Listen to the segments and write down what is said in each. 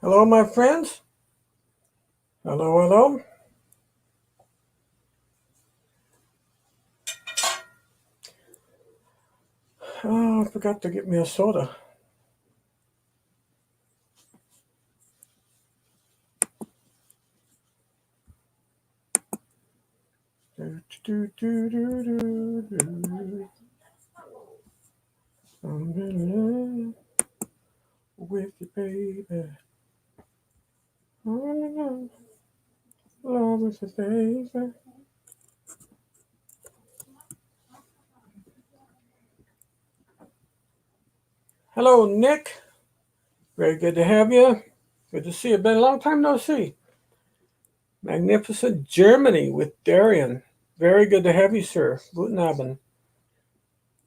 Hello, my friends. Hello, hello. Oh, I forgot to get me a soda. Do, do, do, do, do, do. I'm in love with you, baby. I'm in love with you, baby. Hello, Nick. Very good to have you. Good to see you. Been a long time no see. Magnificent Germany with Darian. Very good to have you, sir. Guten Abend.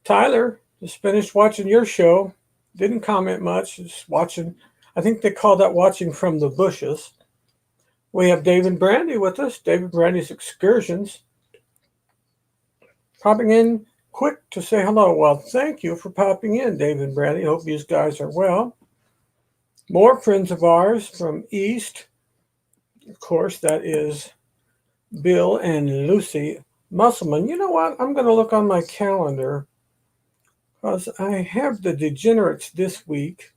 Tyler, just finished watching your show. Didn't comment much. Just watching. I think they call that watching from the bushes. We have David Brandy with us. David Brandy's Excursions. Popping in quick to say hello. Well, thank you for popping in, David Brandy. Hope you guys are well. More friends of ours from East. Of course, that is Bill and Lucy Musselman. You know what? I'm going to look on my calendar because I have the Degenerates this week.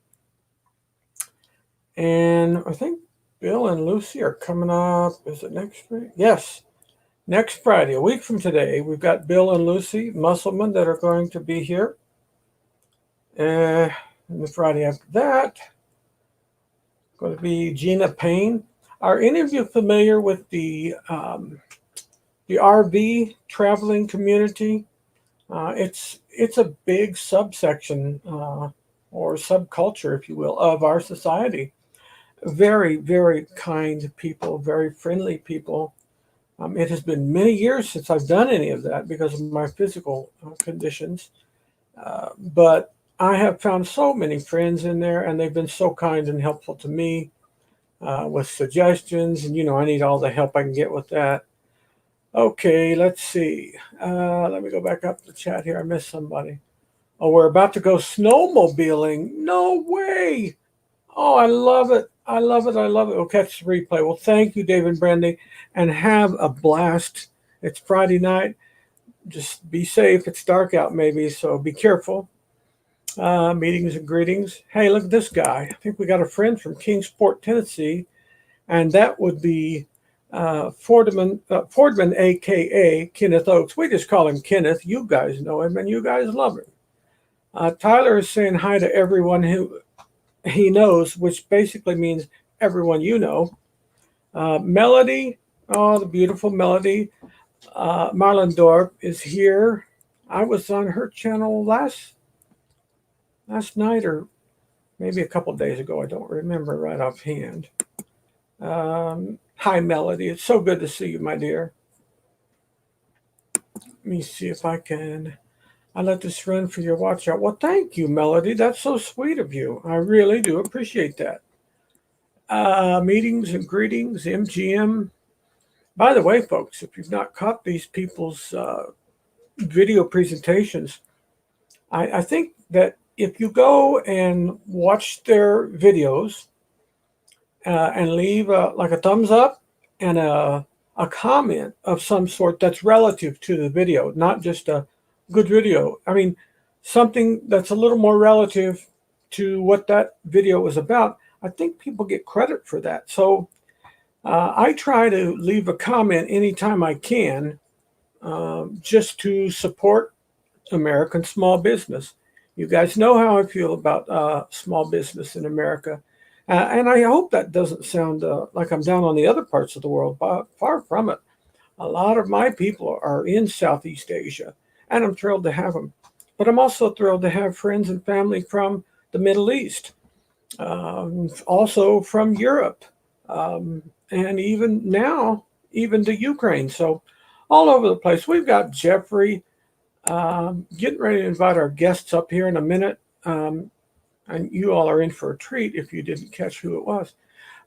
And I think Bill and Lucy are coming up. Is it next week? Yes, next Friday, a week from today. We've got Bill and Lucy Musselman that are going to be here. And the Friday after that, going to be Gina Payne. Are any of you familiar with the RV traveling community? It's a big subsection or subculture, if you will, of our society. Very, very kind people, very friendly people. It has been many years since I've done any of that because of my physical conditions. But I have found so many friends in there, and they've been so kind and helpful to me with suggestions. And, I need all the help I can get with that. Okay, let's see. Let me go back up the chat here. I missed somebody. Oh, we're about to go snowmobiling. No way. Oh, I love it. I love it. I love it. We'll catch the replay. Well, thank you, David Brandy, and have a blast. It's Friday night. Just be safe. It's dark out, maybe, so be careful. Meetings and greetings. Hey, look at this guy. I think we got a friend from Kingsport, Tennessee, and that would be Fordman, aka Kenneth Oakes. We just call him Kenneth. You guys know him, and you guys love him. Tyler is saying hi to everyone who he knows, which basically means everyone you know. Melody, oh, the beautiful Melody. Marlon Dorp is here. I was on her channel last night or maybe a couple days ago. I don't remember right offhand. Hi, Melody. It's so good to see you, my dear. Let me see if I can. I let this run for your watch out. Well, thank you, Melody. That's so sweet of you. I really do appreciate that. Meetings and greetings, MGM. By the way, folks, if you've not caught these people's video presentations, I think that if you go and watch their videos and leave like a thumbs up and a comment of some sort that's relative to the video, not just a good video. I mean, something that's a little more relative to what that video is about. I think people get credit for that. So I try to leave a comment anytime I can just to support American small business. You guys know how I feel about small business in America. And I hope that doesn't sound like I'm down on the other parts of the world, but far from it. A lot of my people are in Southeast Asia, and I'm thrilled to have them. But I'm also thrilled to have friends and family from the Middle East, also from Europe, and even now, even to Ukraine. So all over the place. We've got Jeffrey getting ready to invite our guests up here in a minute. And you all are in for a treat if you didn't catch who it was.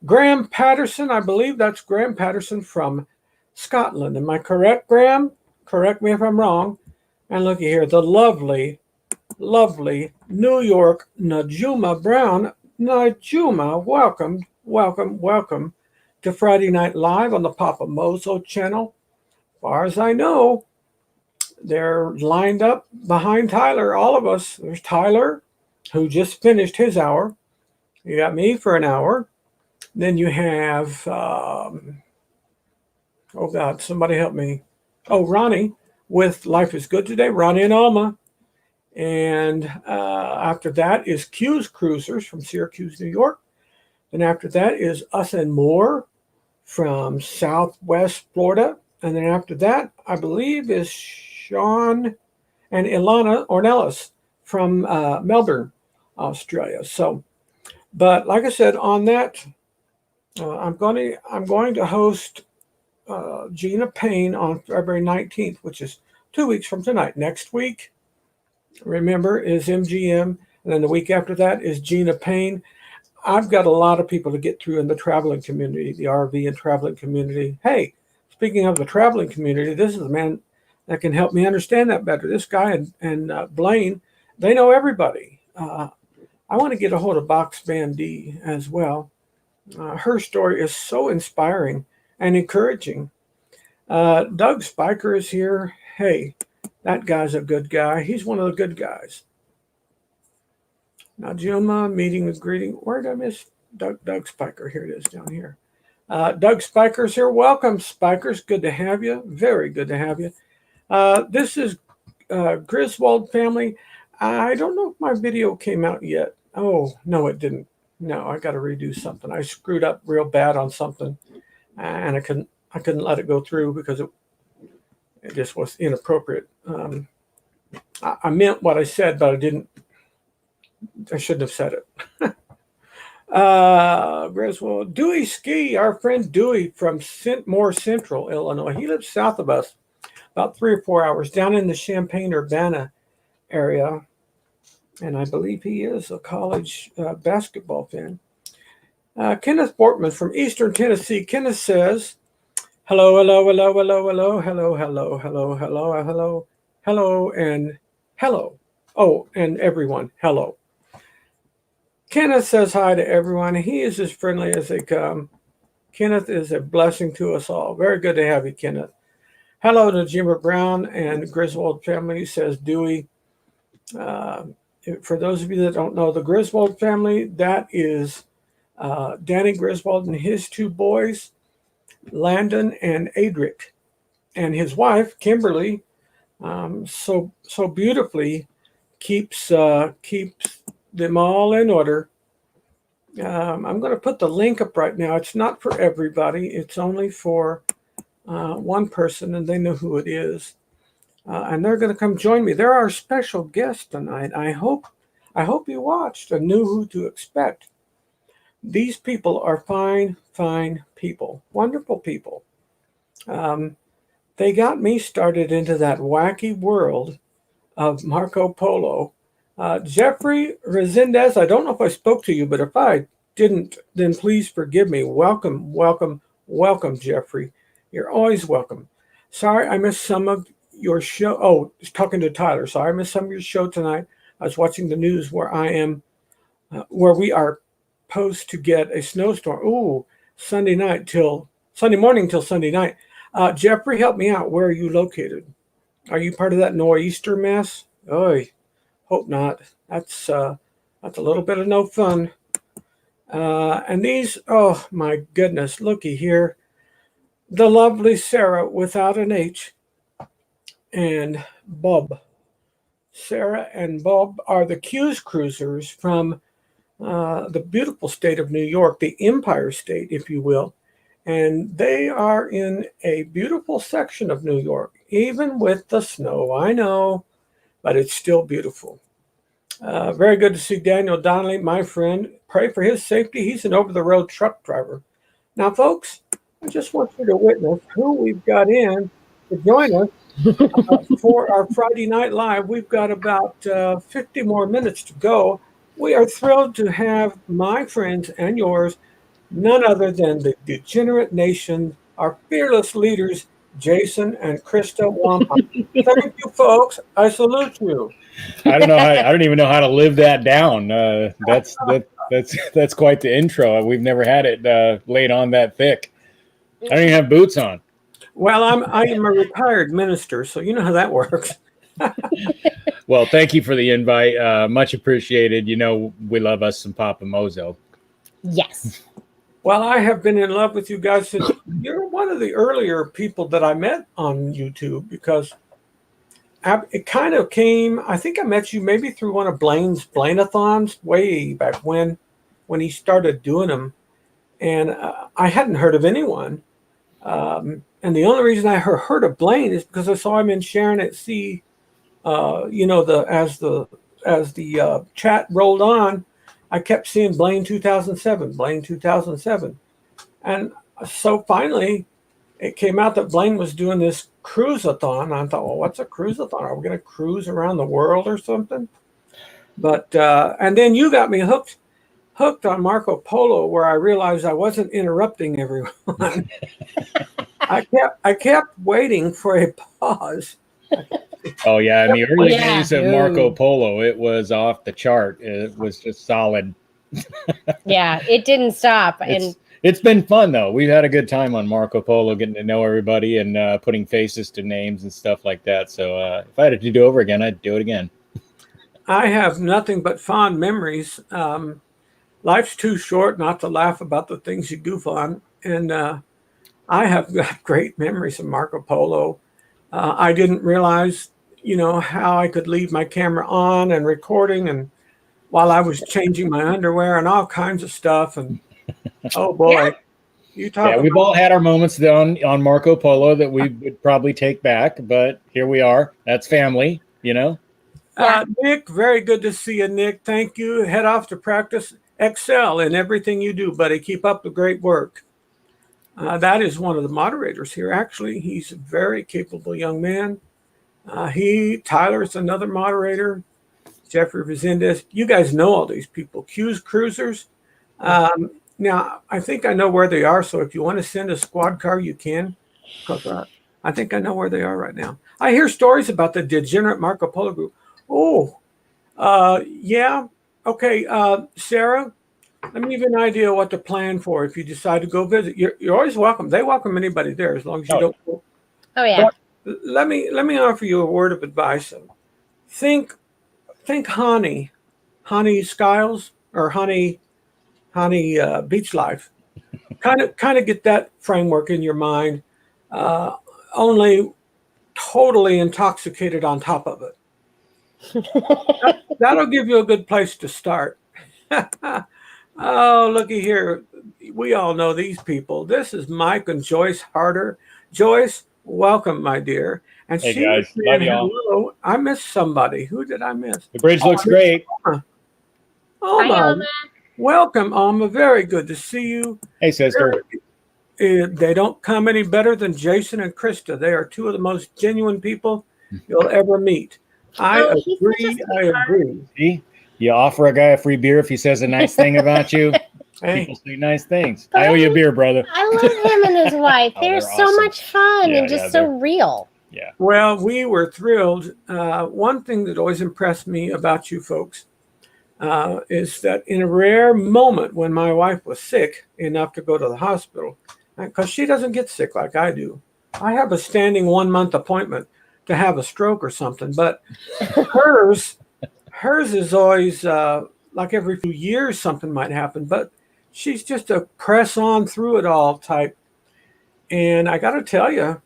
Graham Patterson, I believe that's Graham Patterson from Scotland. Am I correct, Graham? Correct me if I'm wrong. And looky here, the lovely, lovely New York Najuma Brown. Najuma, welcome welcome, welcome to Friday Night Live on the Papa Mozo channel. As far as I know, they're lined up behind Tyler, all of us. There's Tyler, who just finished his hour. You got me for an hour. Then you have, oh God, somebody help me. Oh, Ronnie with Life is Good Today, Ronnie and Alma. And after that is Q's Cruisers from Syracuse, New York. And after that is Us and More from Southwest Florida. And then after that, I believe, is Sean and Ilana Ornelas from Melbourne, Australia. So, but like I said, on that, I'm going to host Gina Payne on February 19th, which is 2 weeks from tonight. Next week, remember, is MGM, and then the week after that is Gina Payne. I've got a lot of people to get through in the traveling community, the RV and traveling community. Hey, speaking of the traveling community, this is the man that can help me understand that better. This guy and Blaine, they know everybody. I want to get a hold of Box Band D as well. Her story is so inspiring and encouraging. Doug Spiker is here. Hey, that guy's a good guy. He's one of the good guys. Najuma, meeting with greeting. Where did I miss Doug Spiker? Here it is down here. Doug Spiker's here. Welcome, Spikers. Good to have you. Very good to have you. This is Griswold family. I don't know if my video came out yet. Oh, no, it didn't. No, I got to redo something. I screwed up real bad on something, and I couldn't let it go through because it just was inappropriate. I meant what I said, but I shouldn't have said it. Griswold, Dewey Ski, our friend Dewey from Moore Central, Illinois. He lives south of us, about 3 or 4 hours, down in the Champaign-Urbana area. And I believe he is a college basketball fan. Kenneth Bortman from Eastern Tennessee. Kenneth says, hello, hello, hello, hello, hello, hello, hello, hello, hello, hello, hello, and hello. Oh, and everyone, hello. Kenneth says hi to everyone. He is as friendly as they come. Kenneth is a blessing to us all. Very good to have you, Kenneth. Hello to Jimmer Brown and Griswold family, says Dewey. For those of you that don't know the Griswold family, that is Danny Griswold and his 2 boys, Landon and Adric, and his wife, Kimberly, so beautifully keeps them all in order. I'm going to put the link up right now. It's not for everybody. It's only for one person, and they know who it is. And they're going to come join me. They're our special guest tonight. I hope you watched and knew who to expect. These people are fine, fine people, wonderful people. They got me started into that wacky world of Marco Polo. Jeffrey Resendez, I don't know if I spoke to you, but if I didn't, then please forgive me. Welcome, welcome, welcome, Jeffrey. You're always welcome. Sorry I missed some of your show. Oh, talking to Tyler. Sorry I missed some of your show tonight. I was watching the news where I am, where we are supposed to get a snowstorm. Ooh, Sunday morning till Sunday night. Jeffrey, help me out. Where are you located? Are you part of that nor'easter mess? Oh, hope not. That's a little bit of no fun. And these, oh my goodness, looky here. The lovely Sarah without an H and Bob. Sarah and Bob are the Q's Cruisers from the beautiful state of New York, the Empire State, if you will. And they are in a beautiful section of New York, even with the snow. I know, but it's still beautiful. Very good to see Daniel Donnelly, my friend. Pray for his safety. He's an over-the-road truck driver. Now, folks, I just want you to witness who we've got in to join us for our Friday Night Live. We've got about 50 more minutes to go. We are thrilled to have my friends and yours, none other than the Degenerate Nation, our fearless leaders, Jason and Krista Wampa. Thank you, folks. I salute you. I don't know. I don't even know how to live that down. That's That's quite the intro. We've never had it laid on that thick. I don't even have boots on. Well, I am a retired minister, so you know how that works. Well, thank you for the invite. Much appreciated. You know, we love us some Papa Mozo. Yes. Well, I have been in love with you guys since you're one of the earlier people that I met on YouTube, because it kind of came, I think I met you maybe through one of Blaine's Blaine-a-thons way back when he started doing them. And I hadn't heard of anyone. And the only reason I heard of Blaine is because I saw him in Sharon at Sea. You know, as the chat rolled on, I kept seeing Blaine 2007, Blaine 2007. And so finally, it came out that Blaine was doing this cruise-a-thon. I thought, well, what's a cruise-a-thon? Are we going to cruise around the world or something? But and then you got me hooked on Marco Polo, where I realized I wasn't interrupting everyone. I kept waiting for a pause. Oh yeah, in the early days of Marco Polo, it was off the chart. It was just solid. Yeah, it didn't stop. It's been fun though. We've had a good time on Marco Polo, getting to know everybody and putting faces to names and stuff like that. So if I had to do it over again, I'd do it again. I have nothing but fond memories. Life's too short not to laugh about the things you goof on, and I have got great memories of Marco Polo. I didn't realize, you know, how I could leave my camera on and recording, and while I was changing my underwear and all kinds of stuff. And oh boy, you talk. Yeah, we've all had our moments on Marco Polo that we would probably take back, but here we are. That's family, you know. Nick, very good to see you, Nick. Thank you. Head off to practice. Excel in everything you do, buddy. Keep up the great work. That is one of the moderators here. Actually, he's a very capable young man. Tyler's another moderator. Jeffrey Resendez. You guys know all these people. Q's Cruisers. Now, I think I know where they are. So if you want to send a squad car, you can. Because I think I know where they are right now. I hear stories about the degenerate Marco Polo group. Oh, yeah. Okay, Sarah, let me give you an idea what to plan for if you decide to go visit. You're always welcome. They welcome anybody there as long as you don't go. Oh yeah. But let me offer you a word of advice. Think Honey Skiles or Honey Beach Life. Kind of get that framework in your mind. Only totally intoxicated on top of it. That'll give you a good place to start. Oh, looky here. We all know these people. This is Mike and Joyce Harder. Joyce, welcome, my dear. And hey guys, love y'all. Hello. I missed somebody. Who did I miss? The bridge looks great. Alma. Welcome, Alma. Very good to see you. Hey, sister. They don't come any better than Jason and Krista. They are two of the most genuine people you'll ever meet. I agree. See? You offer a guy a free beer if he says a nice thing about you. Hey. People say nice things. I owe you a beer, brother. I love him and his wife. They're so awesome. much fun and just so real. Yeah. Well, we were thrilled. One thing that always impressed me about you folks is that in a rare moment when my wife was sick enough to go to the hospital, because she doesn't get sick like I do. I have a standing 1-month appointment to have a stroke or something, but hers is always like every few years something might happen, but she's just a press on through it all type. And I got to tell you,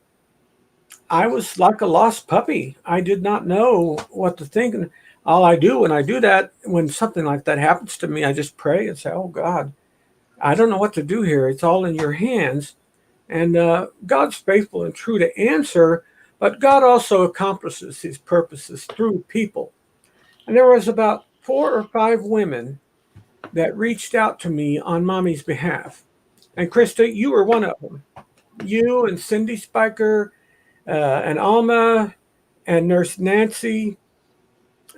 I was like a lost puppy. I did not know what to think. And all I do when I do that, when something like that happens to me, I just pray and say, oh God, I don't know what to do here. It's all in your hands. And God's faithful and true to answer, but God also accomplishes his purposes through people. And there was about 4 or 5 women that reached out to me on Mommy's behalf. And Krista, you were one of them. You and Cindy Spiker and Alma and Nurse Nancy.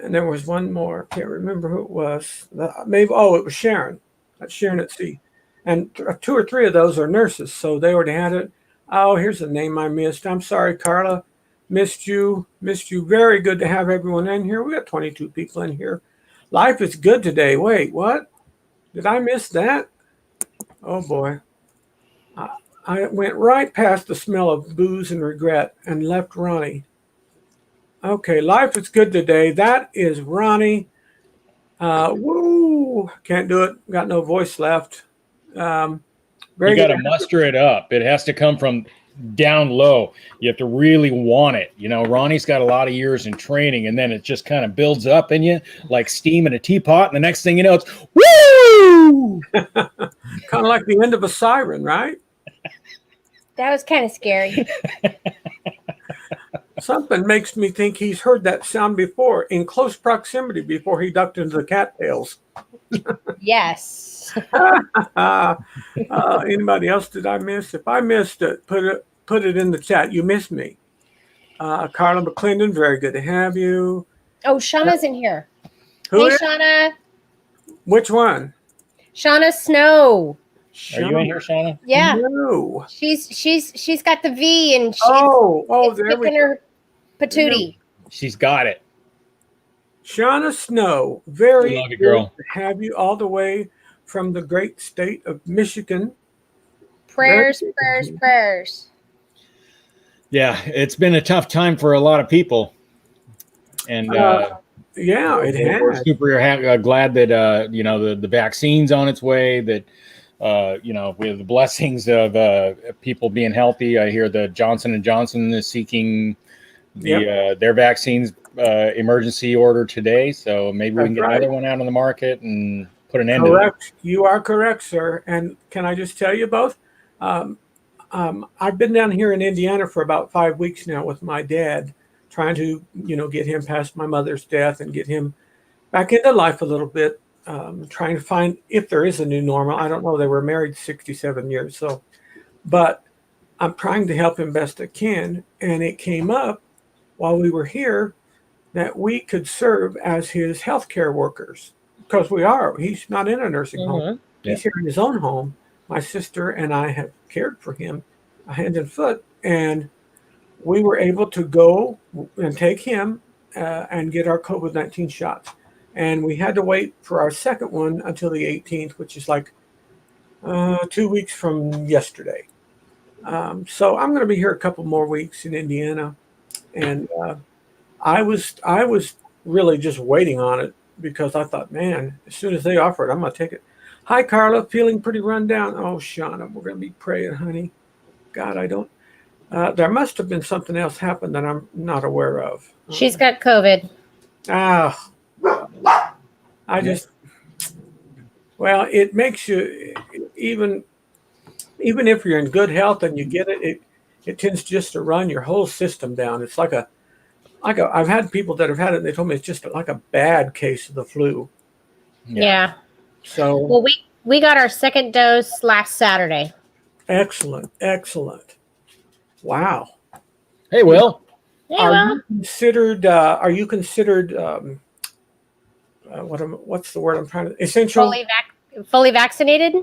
And there was one more. I can't remember who it was. Maybe, it was Sharon. That's Sharon at Sea. And 2 or 3 of those are nurses, so they already had it. Oh, here's a name I missed. I'm sorry, Carla. Missed you. Very good to have everyone in here. We got 22 people in here. Life is good today. Wait, what? Did I miss that? Oh boy. I went right past the smell of booze and regret and left Ronnie. Okay, life is good today. That is Ronnie. Woo! Can't do it. Got no voice left. Um, You very got good. to muster it up. It has to come from down low. You have to really want it. You know, Ronnie's got a lot of years in training, and then it just kind of builds up in you like steam in a teapot. And the next thing you know, it's woo! Kind of like the end of a siren, right? That was kind of scary. Something makes me think he's heard that sound before in close proximity before he ducked into the cattails. Yes. Anybody else did I miss? If I missed it, put it in the chat. You missed me. Carla McClendon, very good to have you. Oh, Shauna's in here. Who Hey, is- Shauna. Which one? Shauna Snow. Are you in here, Shauna? Yeah. No. She's got the V and she's Oh, there we sticking go. her patootie. She's got it. Shauna Snow, very Love you, good girl. to have you all the way from the great state of Michigan. Prayers, Very good. prayers, prayers. Yeah, it's been a tough time for a lot of people. And Yeah, it we're has. super glad that you know, the vaccine's on its way, that you know, we have the blessings of people being healthy. I hear that Johnson & Johnson is seeking their vaccines emergency order today, so maybe we can That's get right. another one out on the market and put an end to it. Correct. You are correct, sir. And can I just tell you both? I've been down here in Indiana for about 5 weeks now with my dad, trying to, get him past my mother's death and get him back into life a little bit. Trying to find if there is a new normal. I don't know. They were married 67 years, so, but I'm trying to help him best I can. And it came up while we were here that we could serve as his healthcare workers because we are. He's not in a nursing home. Mhm. He's here in his own home. My sister and I have cared for him hand and foot, and we were able to go and take him and get our COVID-19 shots. And we had to wait for our second one until the 18th, which is like 2 weeks from yesterday. So I'm going to be here a couple more weeks in Indiana, and I was really just waiting on it because I thought, man, as soon as they offer it, I'm going to take it. Hi, Carla, feeling pretty run down. Oh, Shauna, we're going to be praying, honey. God, I don't. There must have been something else happen that I'm not aware of. She's got COVID. I just, well, it makes you, even if you're in good health and you get it, it tends just to run your whole system down. It's like I've had people that have had it, and they told me it's just like a bad case of the flu. Yeah. So, Well, we got our second dose last Saturday. excellent. Wow. Hey, Will. Hey, Are well, you considered what's the word I'm trying to essential? fully vaccinated?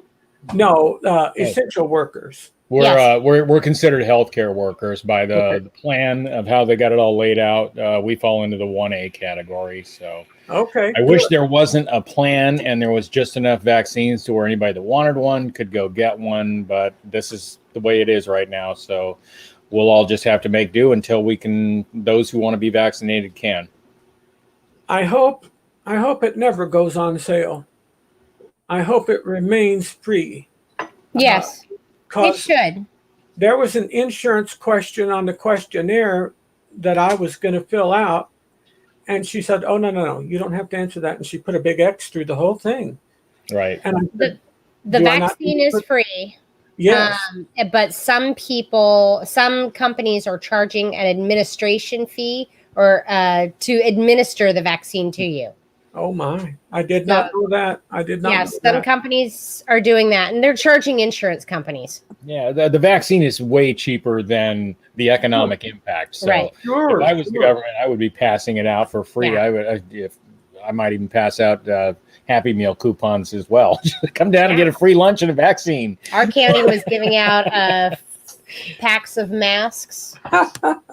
No, essential workers. We're Yes. we're considered healthcare workers by the, Okay. the plan of how they got it all laid out. We fall into the 1A category. So Okay. I wish there wasn't a plan and there was just enough vaccines to where anybody that wanted one could go get one. But this is the way it is right now. So we'll all just have to make do until those who want to be vaccinated can. I hope it never goes on sale. I hope it remains free. Yes, it 'Cause should. there was an insurance question on the questionnaire that I was going to fill out, and she said, "Oh, no, you don't have to answer that." And she put a big X through the whole thing. Right. And I said, The Do I not vaccine need to is put- free. "Yes, But some companies are charging an administration fee or to administer the vaccine to you. oh my, I did not know that. I did not Yes, know some that." companies are doing that, and they're charging insurance companies. Yeah. The vaccine is way cheaper than the economic impact. So Right. Sure, if I was the sure. government, I would be passing it out for free. Yeah. I might even pass out Happy Meal coupons as well. Come down and get a free lunch and a vaccine. Our county was giving out packs of masks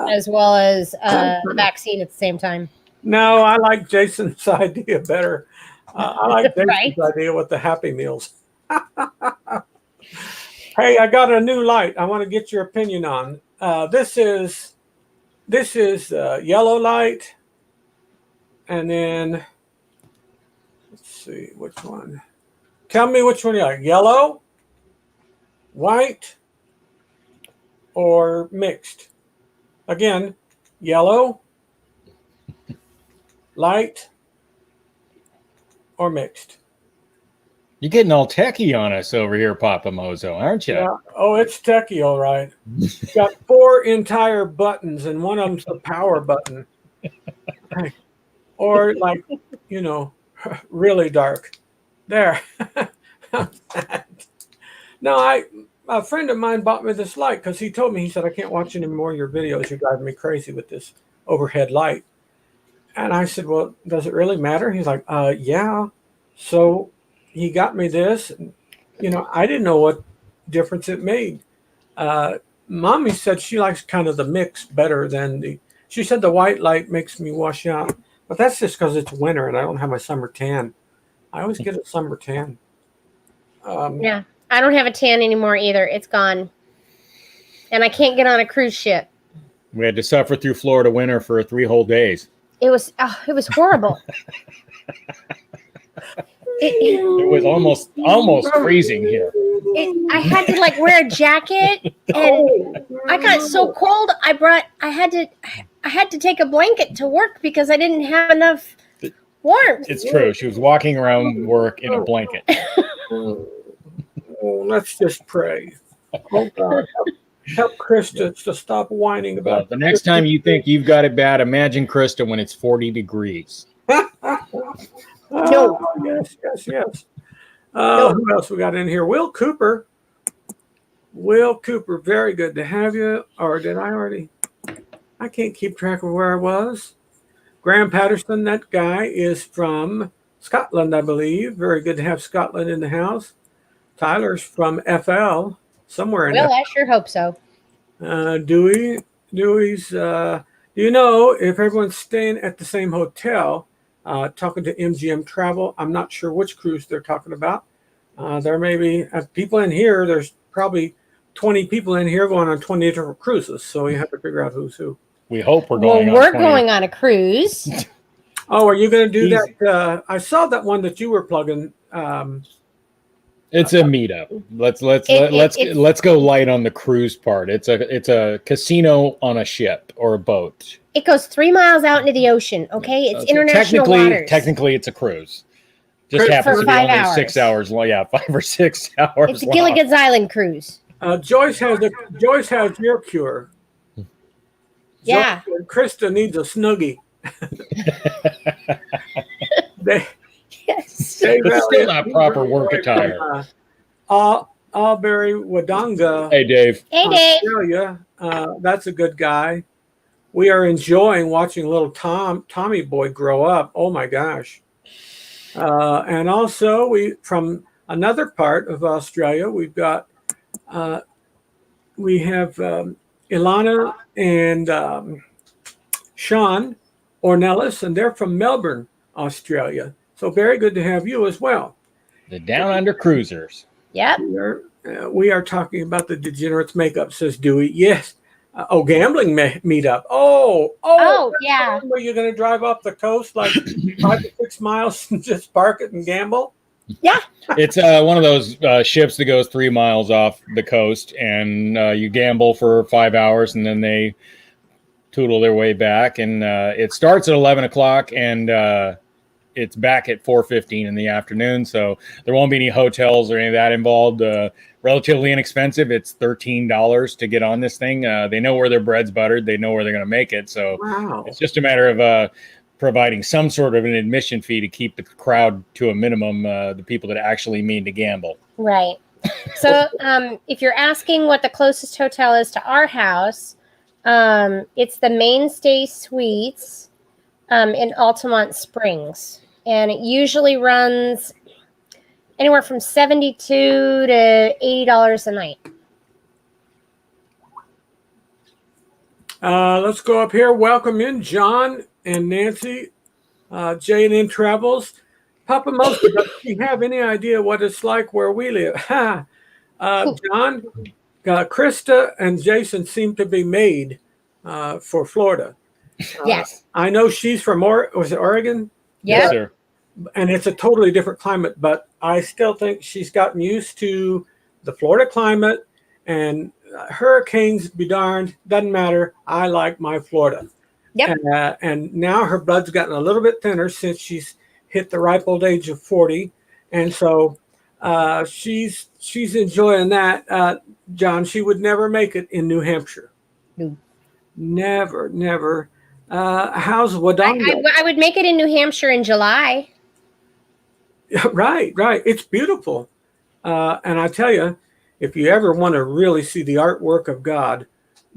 as well as the vaccine at the same time. No, I like Jason's idea better. I like Jason's Right. idea with the Happy Meals. Hey, I got a new light. I want to get your opinion on. This is yellow light, and then let's see which one. Tell me which one you like: yellow, white, or mixed. Again, yellow, light, or mixed. You're getting all techie on us over here, Papa Mozo, aren't you? Yeah. Oh, it's techie, all right. Got 4 entire buttons, and one of them's the power button. Hey. Or like, you know, really dark. There. No, a friend of mine bought me this light because he told me, he said, I can't watch any more of your videos. You're driving me crazy with this overhead light. And I said, well, does it really matter? He's like, yeah. So he got me this. And, you know, I didn't know what difference it made. Mommy said she likes kind of the mix better than she said the white light makes me wash out. But that's just because it's winter and I don't have my summer tan. I always get a summer tan. Yeah. I don't have a tan anymore either. It's gone. And I can't get on a cruise ship. We had to suffer through Florida winter for 3 whole days. It was horrible. It was almost freezing here. I had to like wear a jacket, and I got so cold. I had to take a blanket to work because I didn't have enough warmth. It's true. She was walking around work in a blanket. Oh, let's just pray. Oh God, help Krista to stop whining Well, about the next time you think you've got it bad, imagine Krista when it's 40 degrees. No. Yes. Who else we got in here? Will Cooper. Will Cooper, very good to have you. Or did I already? I can't keep track of where I was. Graham Patterson, that guy is from Scotland, I believe. Very good to have Scotland in the house. Tyler's from FL, somewhere in Well, I sure hope so. Dewey's. Do you know if everyone's staying at the same hotel? Talking to MGM Travel, I'm not sure which cruise they're talking about. There may be people in here. There's probably 20 people in here going on 20 different cruises, so you have to figure out who's who. We hope we're Well, going on we're 20. going on a cruise. Oh, are you going to do Easy. that? I saw that one that you were plugging. It's a meetup. Let's go light on the cruise part. It's a casino on a ship or a boat. It goes 3 miles out into the ocean. Okay, it's international waters. Technically, it's a cruise. Just For happens to be 5 only 6 hours long. Yeah, 5 or 6 hours. It's a long. Gilligan's Island cruise. Joyce has your cure. Yeah. Krista needs a snuggie. Yes. It's still not proper work attire. Albury Wodonga, Hey, Dave. Hey, Dave. Australia. That's a good guy. We are enjoying watching little Tommy boy grow up. Oh my gosh. And also from another part of Australia, we have Ilana and Sean Ornelas, and they're from Melbourne, Australia. So very good to have you as well. The Down Under Cruisers. Yep. We are talking about the Degenerates Makeup, says Dewey. Yes. Gambling meetup. Oh, yeah. Were you going to drive up the coast like 5 to 6 miles and just park it and gamble? Yeah. It's one of those ships that goes 3 miles off the coast, and you gamble for 5 hours, and then they tootle their way back. And it starts at 11 o'clock, and it's back at 4:15 in the afternoon. So there won't be any hotels or any of that involved. Relatively inexpensive. It's $13 to get on this thing. They know where their bread's buttered. They know where they're going to make it. So Wow. it's just a matter of providing some sort of an admission fee to keep the crowd to a minimum, the people that actually mean to gamble. Right. So if you're asking what the closest hotel is to our house, it's the Mainstay Suites in Altamont Springs. And it usually runs anywhere from $72 to $80 a night. Let's go up here. Welcome in John and Nancy, J&N Travels. Papa Moses, does she have any idea what it's like where we live? Ha! John, Krista and Jason seem to be made for Florida. Yes. I know she's from was it Oregon? Yes, Yep. sir. And it's a totally different climate, but I still think she's gotten used to the Florida climate, and hurricanes be darned, doesn't matter. I like my Florida. Yep. And now her blood's gotten a little bit thinner since she's hit the ripe old age of 40, and so she's enjoying that. John, she would never make it in New Hampshire. No. Never. How's Wodonga? I would make it in New Hampshire in July. Right. It's beautiful. And I tell you, if you ever want to really see the artwork of God,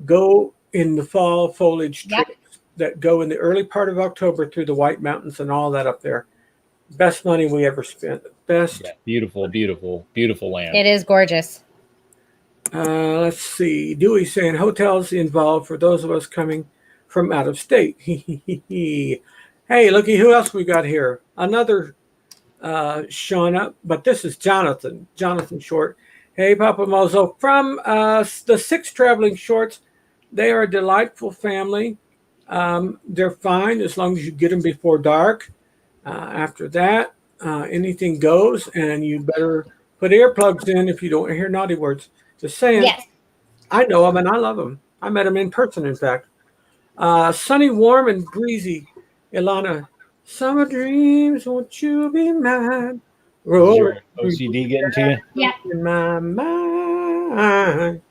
go in the fall foliage Yep. trips that go in the early part of October through the White Mountains and all that up there. Best money we ever spent. Best. Yeah, beautiful land. It is gorgeous. Let's see. Dewey saying hotels involved for those of us coming from out of state. Hey, looky who else we got here. Another Shauna, but this is Jonathan Short. Hey, Papa Mozo. From the 6 Traveling Shorts, they are a delightful family. They're fine as long as you get them before dark. After that, anything goes, and you better put earplugs in if you don't hear naughty words. Just saying. Yes. I know them and I love them. I met them in person, in fact. Sunny, warm, and breezy. Ilana, summer dreams, won't you be mine? Is your OCD getting to you? Yeah. In my mind.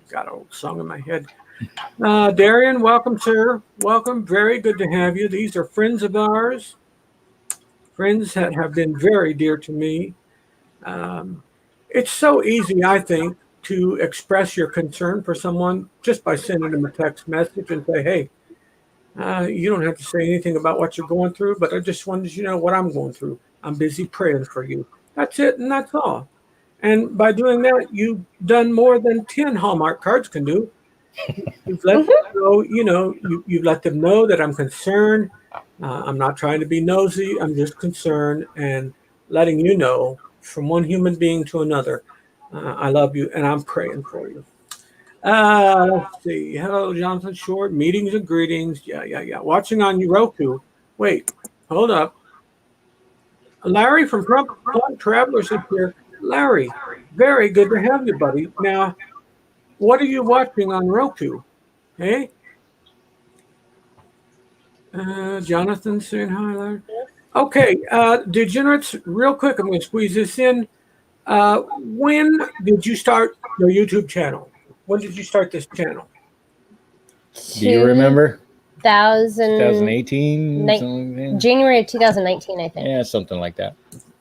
Got an old song in my head. Darian, welcome, sir. Welcome. Very good to have you. These are friends of ours. Friends that have been very dear to me. It's so easy, I think, to express your concern for someone just by sending them a text message and say, hey, you don't have to say anything about what you're going through, but I just wanted you to know what I'm going through. I'm busy praying for you. That's it, and that's all. And by doing that, you've done more than 10 Hallmark cards can do. You've let them know, you've let them know that I'm concerned. I'm not trying to be nosy. I'm just concerned and letting you know from one human being to another, I love you and I'm praying for you. Let's see. Hello, Jonathan Short. Meetings and greetings. Yeah. Watching on Roku. Wait, hold up. Larry from Plum Travelers is here. Larry, very good to have you, buddy. Now, what are you watching on Roku? Hey? Jonathan saying hi, Larry. Okay, degenerates, real quick, I'm going to squeeze this in. When did you start your YouTube channel? When did you start this channel? Do you remember? 2018. 2018? January of 2019, I think. Yeah, something like that.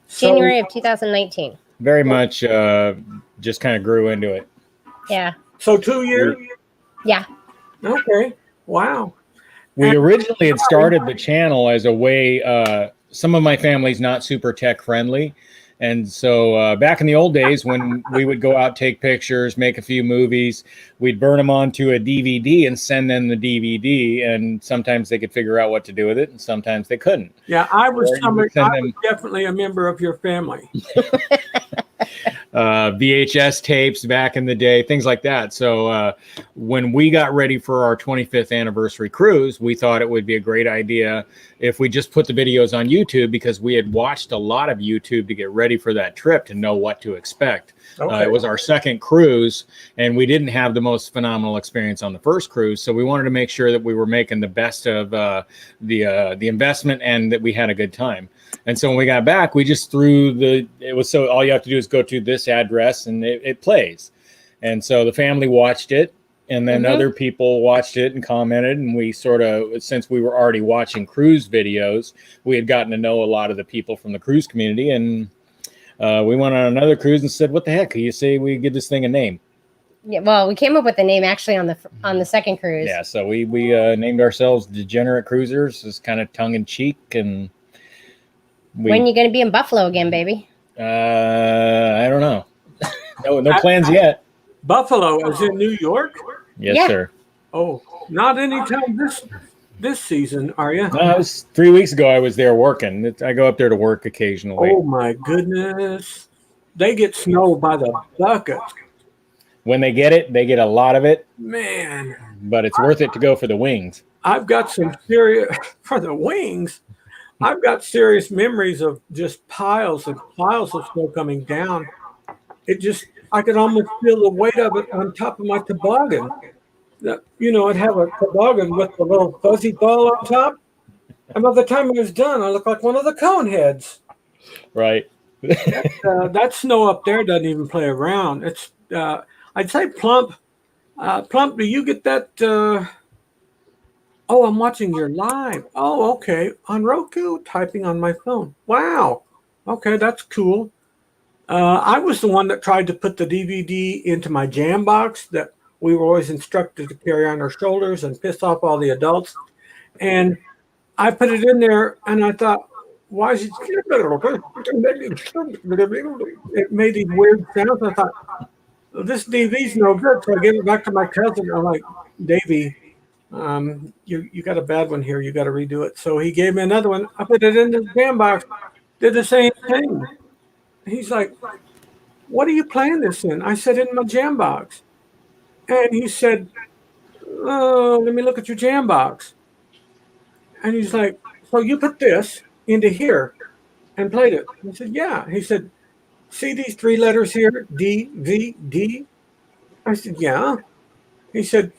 January of 2019. Very much just kind of grew into it. Yeah. So 2 years? Yeah. Okay. Wow. We originally had started the channel as a way, some of my family's not super tech friendly. And so back in the old days when we would go out, take pictures, make a few movies, we'd burn them onto a DVD and send them the DVD. And sometimes they could figure out what to do with it, and sometimes they couldn't. Yeah, I was them definitely a member of your family. VHS tapes back in the day, things like that. So when we got ready for our 25th anniversary cruise, we thought it would be a great idea if we just put the videos on YouTube, because we had watched a lot of YouTube to get ready for that trip to know what to expect. Okay. It was our second cruise, and we didn't have the most phenomenal experience on the first cruise. So we wanted to make sure that we were making the best of the investment and that we had a good time. And so when we got back, we just all you have to do is go to this address and it plays. And so the family watched it, and then other people watched it and commented. And we sort of, since we were already watching cruise videos, we had gotten to know a lot of the people from the cruise community. And we went on another cruise and said, what the heck? You say we give this thing a name? Yeah. Well, we came up with the name actually on the second cruise. Yeah. So we named ourselves Degenerate Cruisers. It's kind of tongue in cheek. And when you going to be in Buffalo again, baby? I don't know. No plans yet. Buffalo, as in New York? Yes, Yeah. sir. Oh, not anytime this season, are you? No, it was 3 weeks ago. I was there working. I go up there to work occasionally. Oh my goodness. They get snow by the bucket. When they get a lot of it, Man, but it's worth it to go for the wings. I've got some serious, for the wings, I've got serious memories of just piles and piles of snow coming down. I could almost feel the weight of it on top of my toboggan. I'd have a toboggan with a little fuzzy ball on top. And by the time it was done, I looked like one of the cone heads. Right. That snow up there doesn't even play around. It's, I'd say Plump. Plump, do you get that? Oh, I'm watching your live. Oh, okay. On Roku, typing on my phone. Wow. Okay, that's cool. I was the one that tried to put the DVD into my jam box that we were always instructed to carry on our shoulders and piss off all the adults. And I put it in there and I thought, why is it? It made these weird sounds. I thought, well, this DV's no good. So I gave it back to my cousin. I'm like, Davey, you got a bad one here. You got to redo it. So he gave me another one. I put it in the jam box, did the same thing. He's like, what are you playing this in? I said, in my jam box. And he said, oh, let me look at your jam box. And he's like, so you put this into here and played it? I said, yeah. He said, see these 3 letters here, D, V, D? I said, yeah. He said,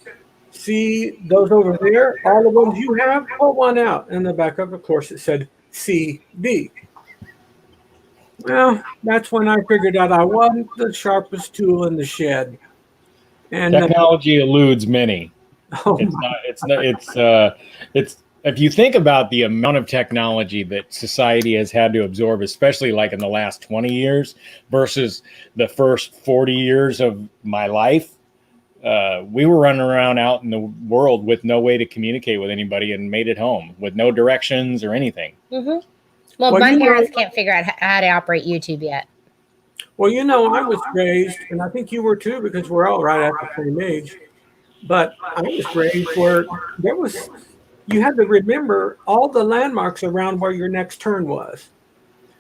see those over there, all the ones you have, pull one out. And the backup, of course, it said C, B. Well, that's when I figured out I wasn't the sharpest tool in the shed. And technology eludes many. It's if you think about the amount of technology that society has had to absorb, especially like in the last 20 years versus the first 40 years of my life, we were running around out in the world with no way to communicate with anybody and made it home with no directions or anything. Mm-hmm. Well, my parents can't figure out how to operate YouTube yet. Well, I was raised, and I think you were too, because we're all right at the same age. But I was raised where you had to remember all the landmarks around where your next turn was.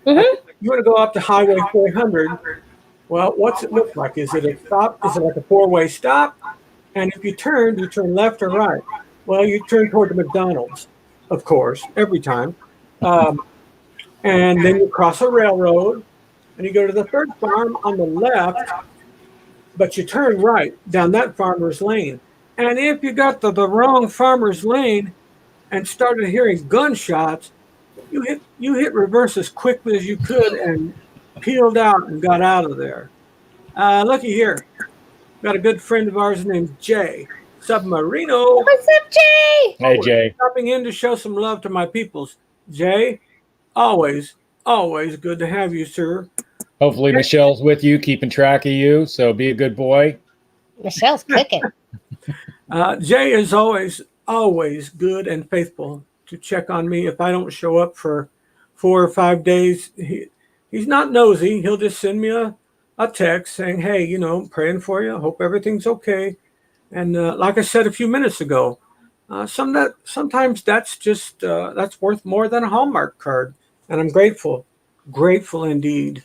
Mm-hmm. You want to go up to Highway 400. Well, what's it look like? Is it a stop? Is it like a 4-way stop? And if you turn left or right. Well, you turn toward the McDonald's, of course, every time. And then you cross a railroad, and you go to the third farm on the left, but you turn right down that farmer's lane. And if you got the wrong farmer's lane and started hearing gunshots, you hit reverse as quickly as you could and peeled out and got out of there. Looky here. Got a good friend of ours named Jay Submarino. What's up, Jay? Hey, Jay. Stopping in to show some love to my peoples. Jay, always good to have you, sir. Hopefully Michelle's with you, keeping track of you. So be a good boy. Michelle's cooking. Jay is always good and faithful to check on me if I don't show up for 4 or 5 days. He's not nosy. He'll just send me a text saying, hey, praying for you. Hope everything's okay. And like I said a few minutes ago, sometimes that's just that's worth more than a Hallmark card. And I'm grateful indeed.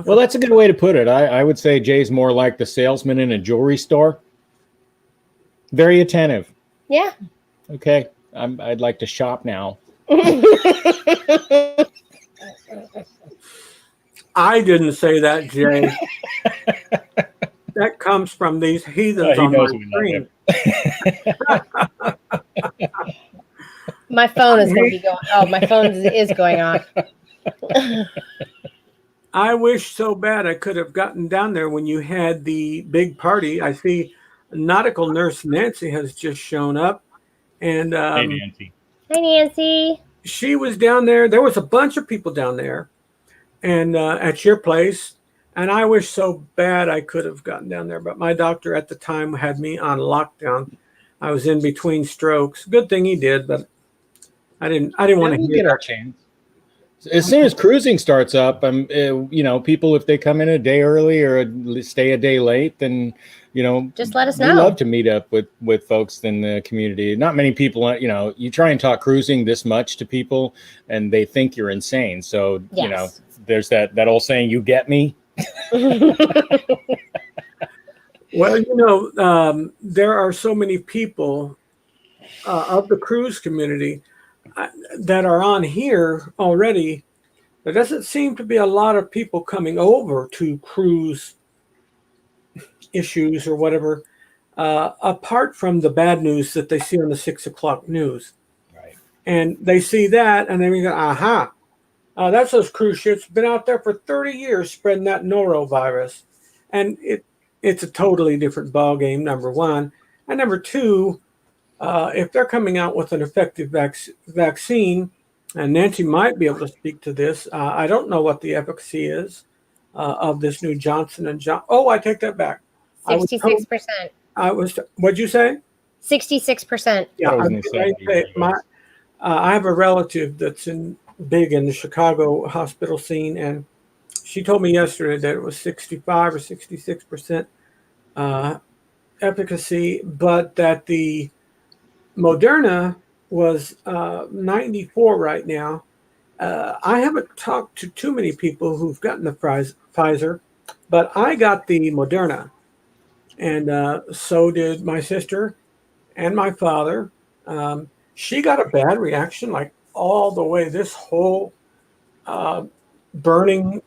Well, that's a good way to put it. I would say Jay's more like the salesman in a jewelry store. Very attentive. Yeah. Okay. I'd like to shop now. I didn't say that, Jay. That comes from these heathens on my screen. My phone is going to be going. Oh, my phone is going off. I wish so bad I could have gotten down there when you had the big party. I see nautical nurse Nancy has just shown up. And hey, Nancy. Hi, Nancy. She was down there. There was a bunch of people down there and at your place. And I wish so bad I could have gotten down there. But my doctor at the time had me on lockdown. I was in between strokes. Good thing he did, but I didn't want to get our chance. As soon as cruising starts up, people, if they come in a day early or stay a day late, then, Just let us we know. love to meet up with folks in the community. Not many people, you try and talk cruising this much to people and they think you're insane. So, Yes. there's that old saying, you get me. Well, there are so many people of the cruise community that are on here already. There doesn't seem to be a lot of people coming over to cruise issues or whatever, apart from the bad news that they see on the 6 o'clock news. Right. And they see that and then we go, aha, that's those cruise ships been out there for 30 years spreading that norovirus. And it's a totally different ballgame, number one. And number two, if they're coming out with an effective vaccine, and Nancy might be able to speak to this, I don't know what the efficacy is of this new Johnson and Johnson. Oh, I take that back. 66%. What'd you say? 66%. Yeah, I have a relative that's big in the Chicago hospital scene, and she told me yesterday that it was 65 or 66% efficacy, but that the Moderna was 94 right now. I haven't talked to too many people who've gotten the Pfizer, but I got the Moderna, and so did my sister and my father. She got a bad reaction, like all the way. This whole burning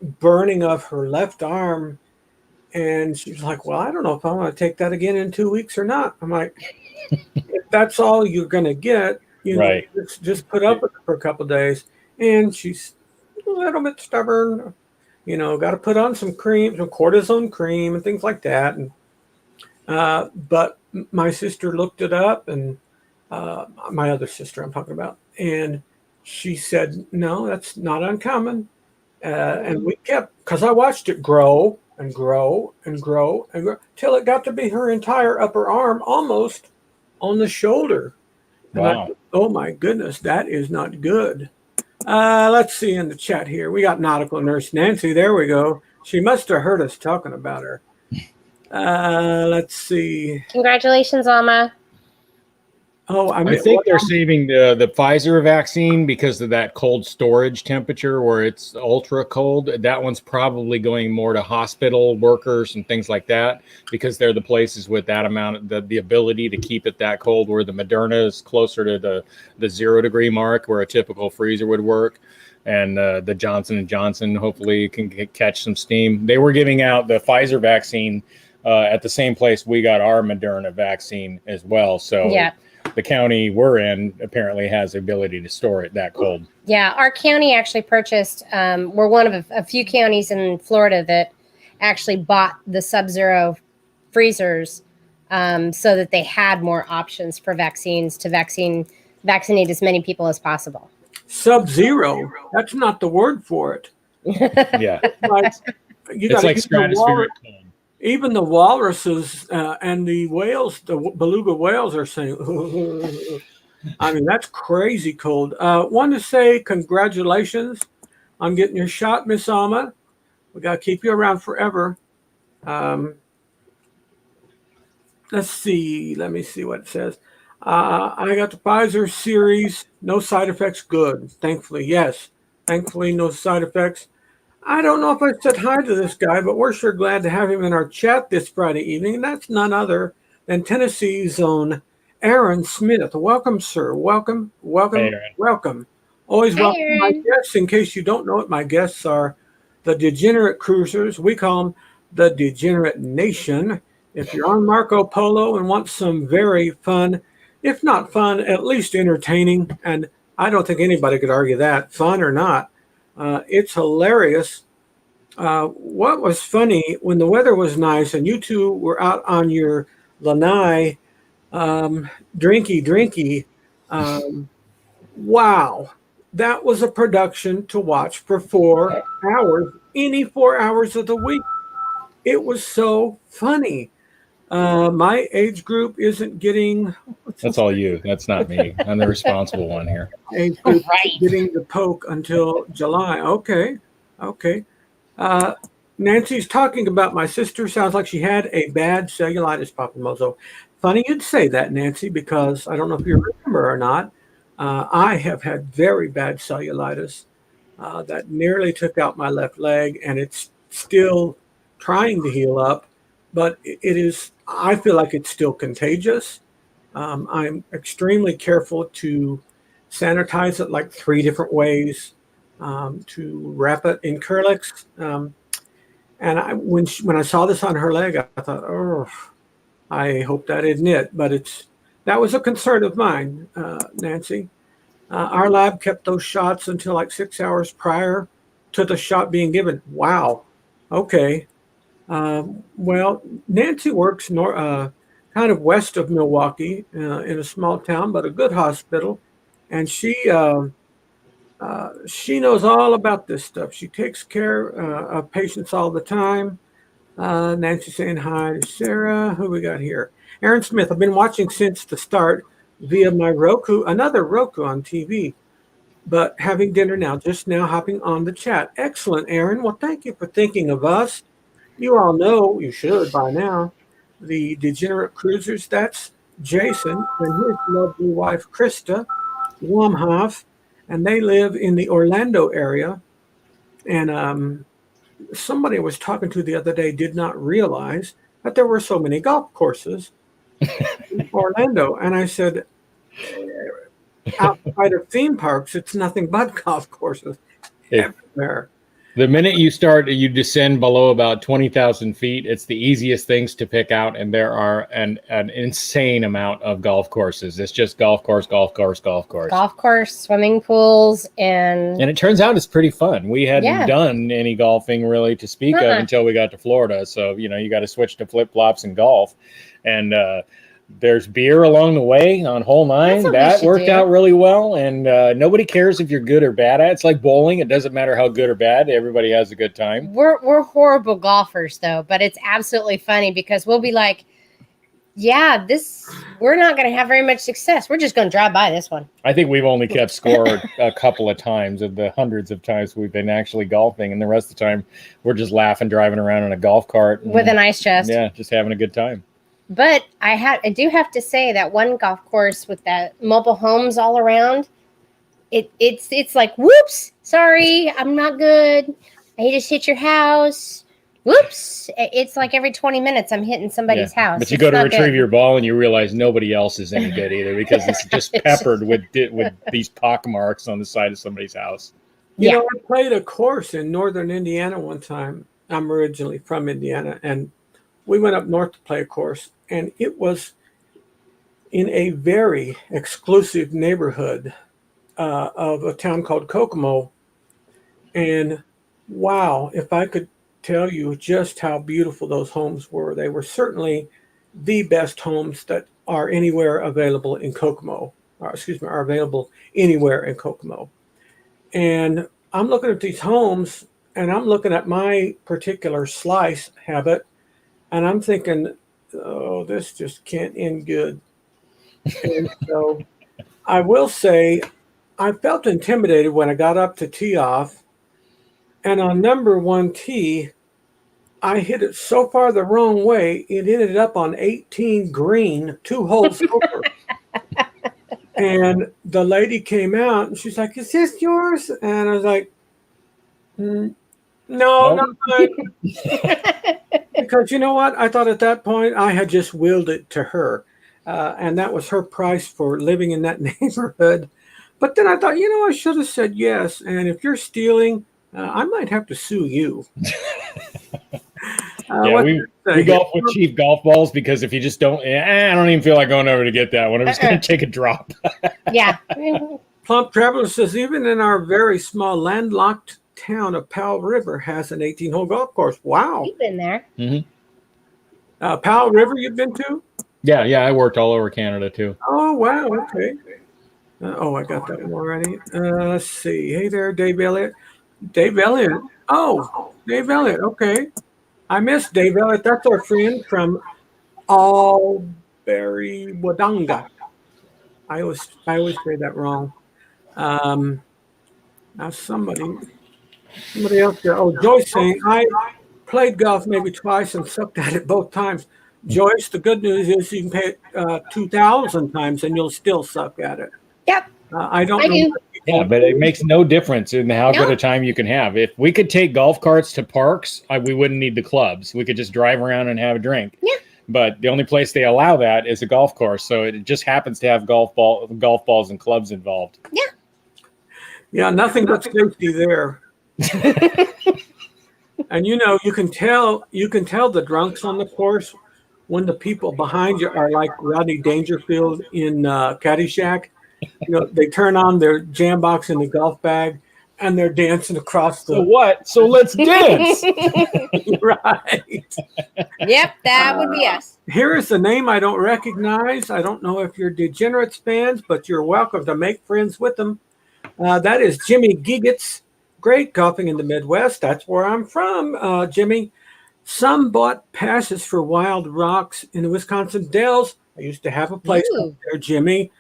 of her left arm, and she's like, "Well, I don't know if I want to take that again in 2 weeks or not." I'm like, "If that's all you're going to get, Right. just put up with it for a couple of days." And she's a little bit stubborn, got to put on some cream, some cortisone cream, and things like that. And but my sister looked it up, and my other sister I'm talking about, and she said, "No, that's not uncommon." And we kept, because I watched it grow and grow and grow and grow till it got to be her entire upper arm, almost on the shoulder. And Wow. oh my goodness, that is not good. Let's see in the chat here. We got nautical nurse Nancy. There we go. She must have heard us talking about her. Let's see. Congratulations, Alma. Oh, I think they're saving the Pfizer vaccine because of that cold storage temperature where it's ultra cold. That one's probably going more to hospital workers and things like that because they're the places with that amount of the ability to keep it that cold, where the Moderna is closer to the 0 degree mark where a typical freezer would work. And the Johnson & Johnson hopefully can catch some steam. They were giving out the Pfizer vaccine at the same place we got our Moderna vaccine as well. So yeah. The county we're in apparently has the ability to store it that cold. Yeah, our county actually purchased, we're one of a few counties in Florida that actually bought the Sub-Zero freezers so that they had more options for vaccines to vaccinate as many people as possible. Sub-Zero, that's not the word for it. Yeah. It's like stratospheric cold. Even the walruses and the whales, the beluga whales are saying, I mean, that's crazy cold. Want to say congratulations on getting your shot, Miss Alma. We got to keep you around forever. Let's see. Let me see what it says. I got the Pfizer series. No side effects. Good. Thankfully, yes. Thankfully, no side effects. I don't know if I said hi to this guy, but we're sure glad to have him in our chat this Friday evening. And that's none other than Tennessee's own Aaron Smith. Welcome, sir. Welcome, welcome, hey, welcome. Always welcome my guests. In case you don't know it, my guests are the Degenerate Cruisers. We call them the Degenerate Nation. If you're on Marco Polo and want some very fun, if not fun, at least entertaining, and I don't think anybody could argue that, fun or not, it's hilarious. What was funny when the weather was nice and you two were out on your lanai, drinky. Wow, that was a production to watch for 4 hours, any 4 hours of the week. It was so funny. My age group isn't getting. That's all you. That's not me. I'm the responsible one here. Age group Right. isn't getting the poke until July. Okay, okay. Nancy's talking about my sister. Sounds like she had a bad cellulitis, Papa Mozo. Funny you'd say that, Nancy, because I don't know if you remember or not. I have had very bad cellulitis that nearly took out my left leg, and it's still trying to heal up, but it is, I feel like it's still contagious. I'm extremely careful to sanitize it like 3 different ways, to wrap it in Kerlix. And when I saw this on her leg, I thought, oh, I hope that isn't it. But that was a concern of mine, Nancy. Our lab kept those shots until like 6 hours prior to the shot being given. Wow. Okay. Well, Nancy works kind of west of Milwaukee in a small town, but a good hospital. And she knows all about this stuff. She takes care of patients all the time. Nancy saying hi to Sarah. Who we got here? Aaron Smith. I've been watching since the start via my Roku, another Roku on TV, but having dinner now, just now hopping on the chat. Excellent, Aaron. Well, thank you for thinking of us. You all know, you should by now, the Degenerate Cruisers. That's Jason and his lovely wife, Krista Wamhoff, and they live in the Orlando area. And somebody I was talking to the other day did not realize that there were so many golf courses in Orlando. And I said, outside of theme parks, it's nothing but golf courses everywhere. The minute you descend below about 20,000 feet, it's the easiest things to pick out, and there are an insane amount of golf courses. It's just golf course, golf course, golf course. Golf course, swimming pools, and it turns out it's pretty fun. We hadn't done any golfing really to speak of until we got to Florida. So, you got to switch to flip-flops and golf. And there's beer along the way on hole 9. That worked out really well. And nobody cares if you're good or bad at it. It's like bowling. It doesn't matter how good or bad. Everybody has a good time. We're horrible golfers, though. But it's absolutely funny because we'll be like, yeah, we're not going to have very much success. We're just going to drive by this one. I think we've only kept score a couple of times of the hundreds of times we've been actually golfing. And the rest of the time, we're just laughing, driving around in a golf cart. With an ice chest. Yeah, just having a good time. But I do have to say that one golf course with that mobile homes all around, it's like, whoops, sorry, I'm not good. I just hit your house. Whoops. It's like every 20 minutes I'm hitting somebody's house. But you go to retrieve your ball and you realize nobody else is any good either because it's just peppered with these pock marks on the side of somebody's house. You know, I played a course in northern Indiana one time. I'm originally from Indiana, and we went up north to play a course, and it was in a very exclusive neighborhood of a town called Kokomo. And wow, if I could tell you just how beautiful those homes were. They were certainly the best homes that are anywhere available in Kokomo, are available anywhere in Kokomo. And I'm looking at these homes, and I'm looking at my particular slice habit, and I'm thinking, oh, this just can't end good. And so I will say I felt intimidated when I got up to tee off. And on number 1 tee, I hit it so far the wrong way, it ended up on 18 green, 2 holes over. And the lady came out, and she's like, is this yours? And I was like, no, not mine. Because you know what? I thought at that point I had just willed it to her. And that was her price for living in that neighborhood. But then I thought, I should have said yes. And if you're stealing, I might have to sue you. We golf with cheap golf balls because if you just don't, I don't even feel like going over to get that one. I'm just going to take a drop. Yeah. Plump Traveler says, even in our very small landlocked town of Powell River has an 18-hole golf course. Wow. You've been there. Mm-hmm. Powell River you've been to? Yeah. I worked all over Canada too. Oh, wow. Okay. I got that one already. Let's see. Hey there, Dave Elliott. Dave Elliott. Oh, Dave Elliott. Okay. I miss Dave Elliott. That's our friend from Albury Wodonga. I always say that wrong. Now somebody else there. Oh, Joyce saying I played golf maybe twice and sucked at it both times. Joyce, the good news is you can pay it 2,000 times and you'll still suck at it. Yep. I don't I know. do. Yeah, but it makes no difference in how No. good a time you can have. If we could take golf carts to parks, we wouldn't need the clubs. We could just drive around and have a drink. Yeah. But the only place they allow that is a golf course, so it just happens to have golf balls and clubs involved. Yeah, nothing but safety there. And you can tell the drunks on the course when the people behind you are like Rodney Dangerfield in Caddyshack. They turn on their jam box in the golf bag and they're dancing across the So what? So let's dance. right. Yep, that would be us. Here is a name I don't recognize. I don't know if you're Degenerates fans, but you're welcome to make friends with them. That is Jimmy Gigetz. Great golfing in the Midwest. That's where I'm from, Jimmy. Some bought passes for Wild Rocks in the Wisconsin Dells. I used to have a place up there, Jimmy.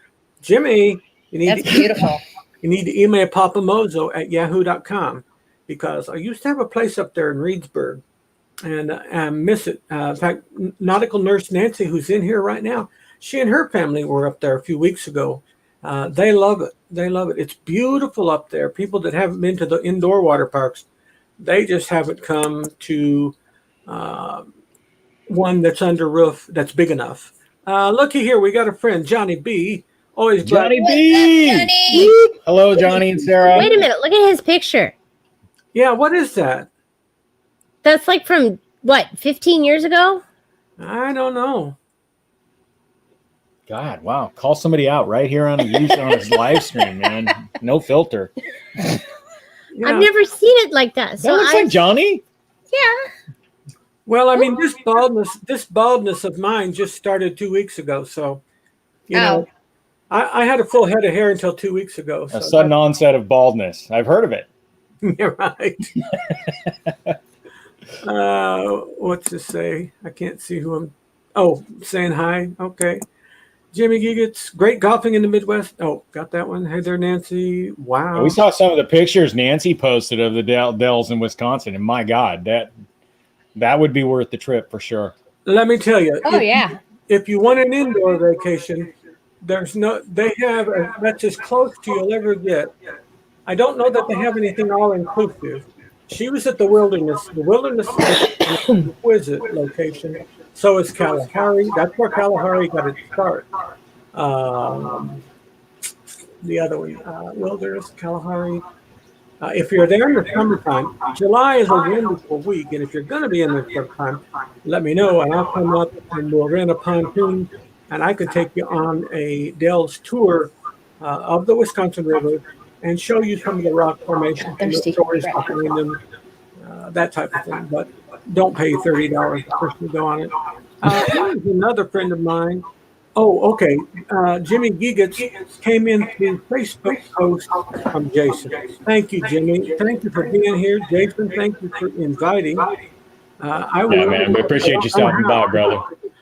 Jimmy, That's beautiful. you need to email papamozo@yahoo.com because I used to have a place up there in Reedsburg and I miss it. In fact, nautical nurse Nancy, who's in here right now, she and her family were up there a few weeks ago. They love it. They love it. It's beautiful up there. People that haven't been to the indoor water parks, they just haven't come to one that's under roof that's big enough. Looky here, we got a friend, Johnny B. Always glad- Johnny B. Johnny? Hello, Johnny and Sarah. Wait a minute. Look at his picture. Yeah, what is that? That's like from what, 15 years ago? I don't know. God, wow. Call somebody out right here on his live stream, man. No filter. Yeah. I've never seen it like that. So That looks like Johnny. yeah. Well, I mean, this baldness of mine just started 2 weeks ago. So, I had a full head of hair until 2 weeks ago. So A sudden onset of baldness. I've heard of it. You're right. What's to say? I can't see who I'm. Oh, saying hi. Okay. Jimmy Gigetz, great golfing in the Midwest. Oh, got that one. Hey there, Nancy. Wow. We saw some of the pictures Nancy posted of the Dells in Wisconsin, and my God, that would be worth the trip for sure. Let me tell you. Oh, yeah. If you want an indoor vacation, that's as close to you'll ever get. I don't know that they have anything all inclusive. She was at the Wilderness. The Wilderness is an exquisite location. So is Kalahari. That's where Kalahari got its start. The other one, Wilderness, Kalahari. If you're there in the summertime, July is a wonderful week. And if you're going to be in the summertime, let me know and I'll come up and we'll rent a pontoon and I could take you on a Dells tour of the Wisconsin River and show you some of the rock formations and the stories behind them, that type of thing. But don't pay $30 a person to go on it. Here's another friend of mine. Oh, okay. Jimmy Gigetz came in through Facebook post from Jason. Thank you, Jimmy. Thank you for being here. Jason, thank you for inviting. Man, we appreciate you stopping by, brother.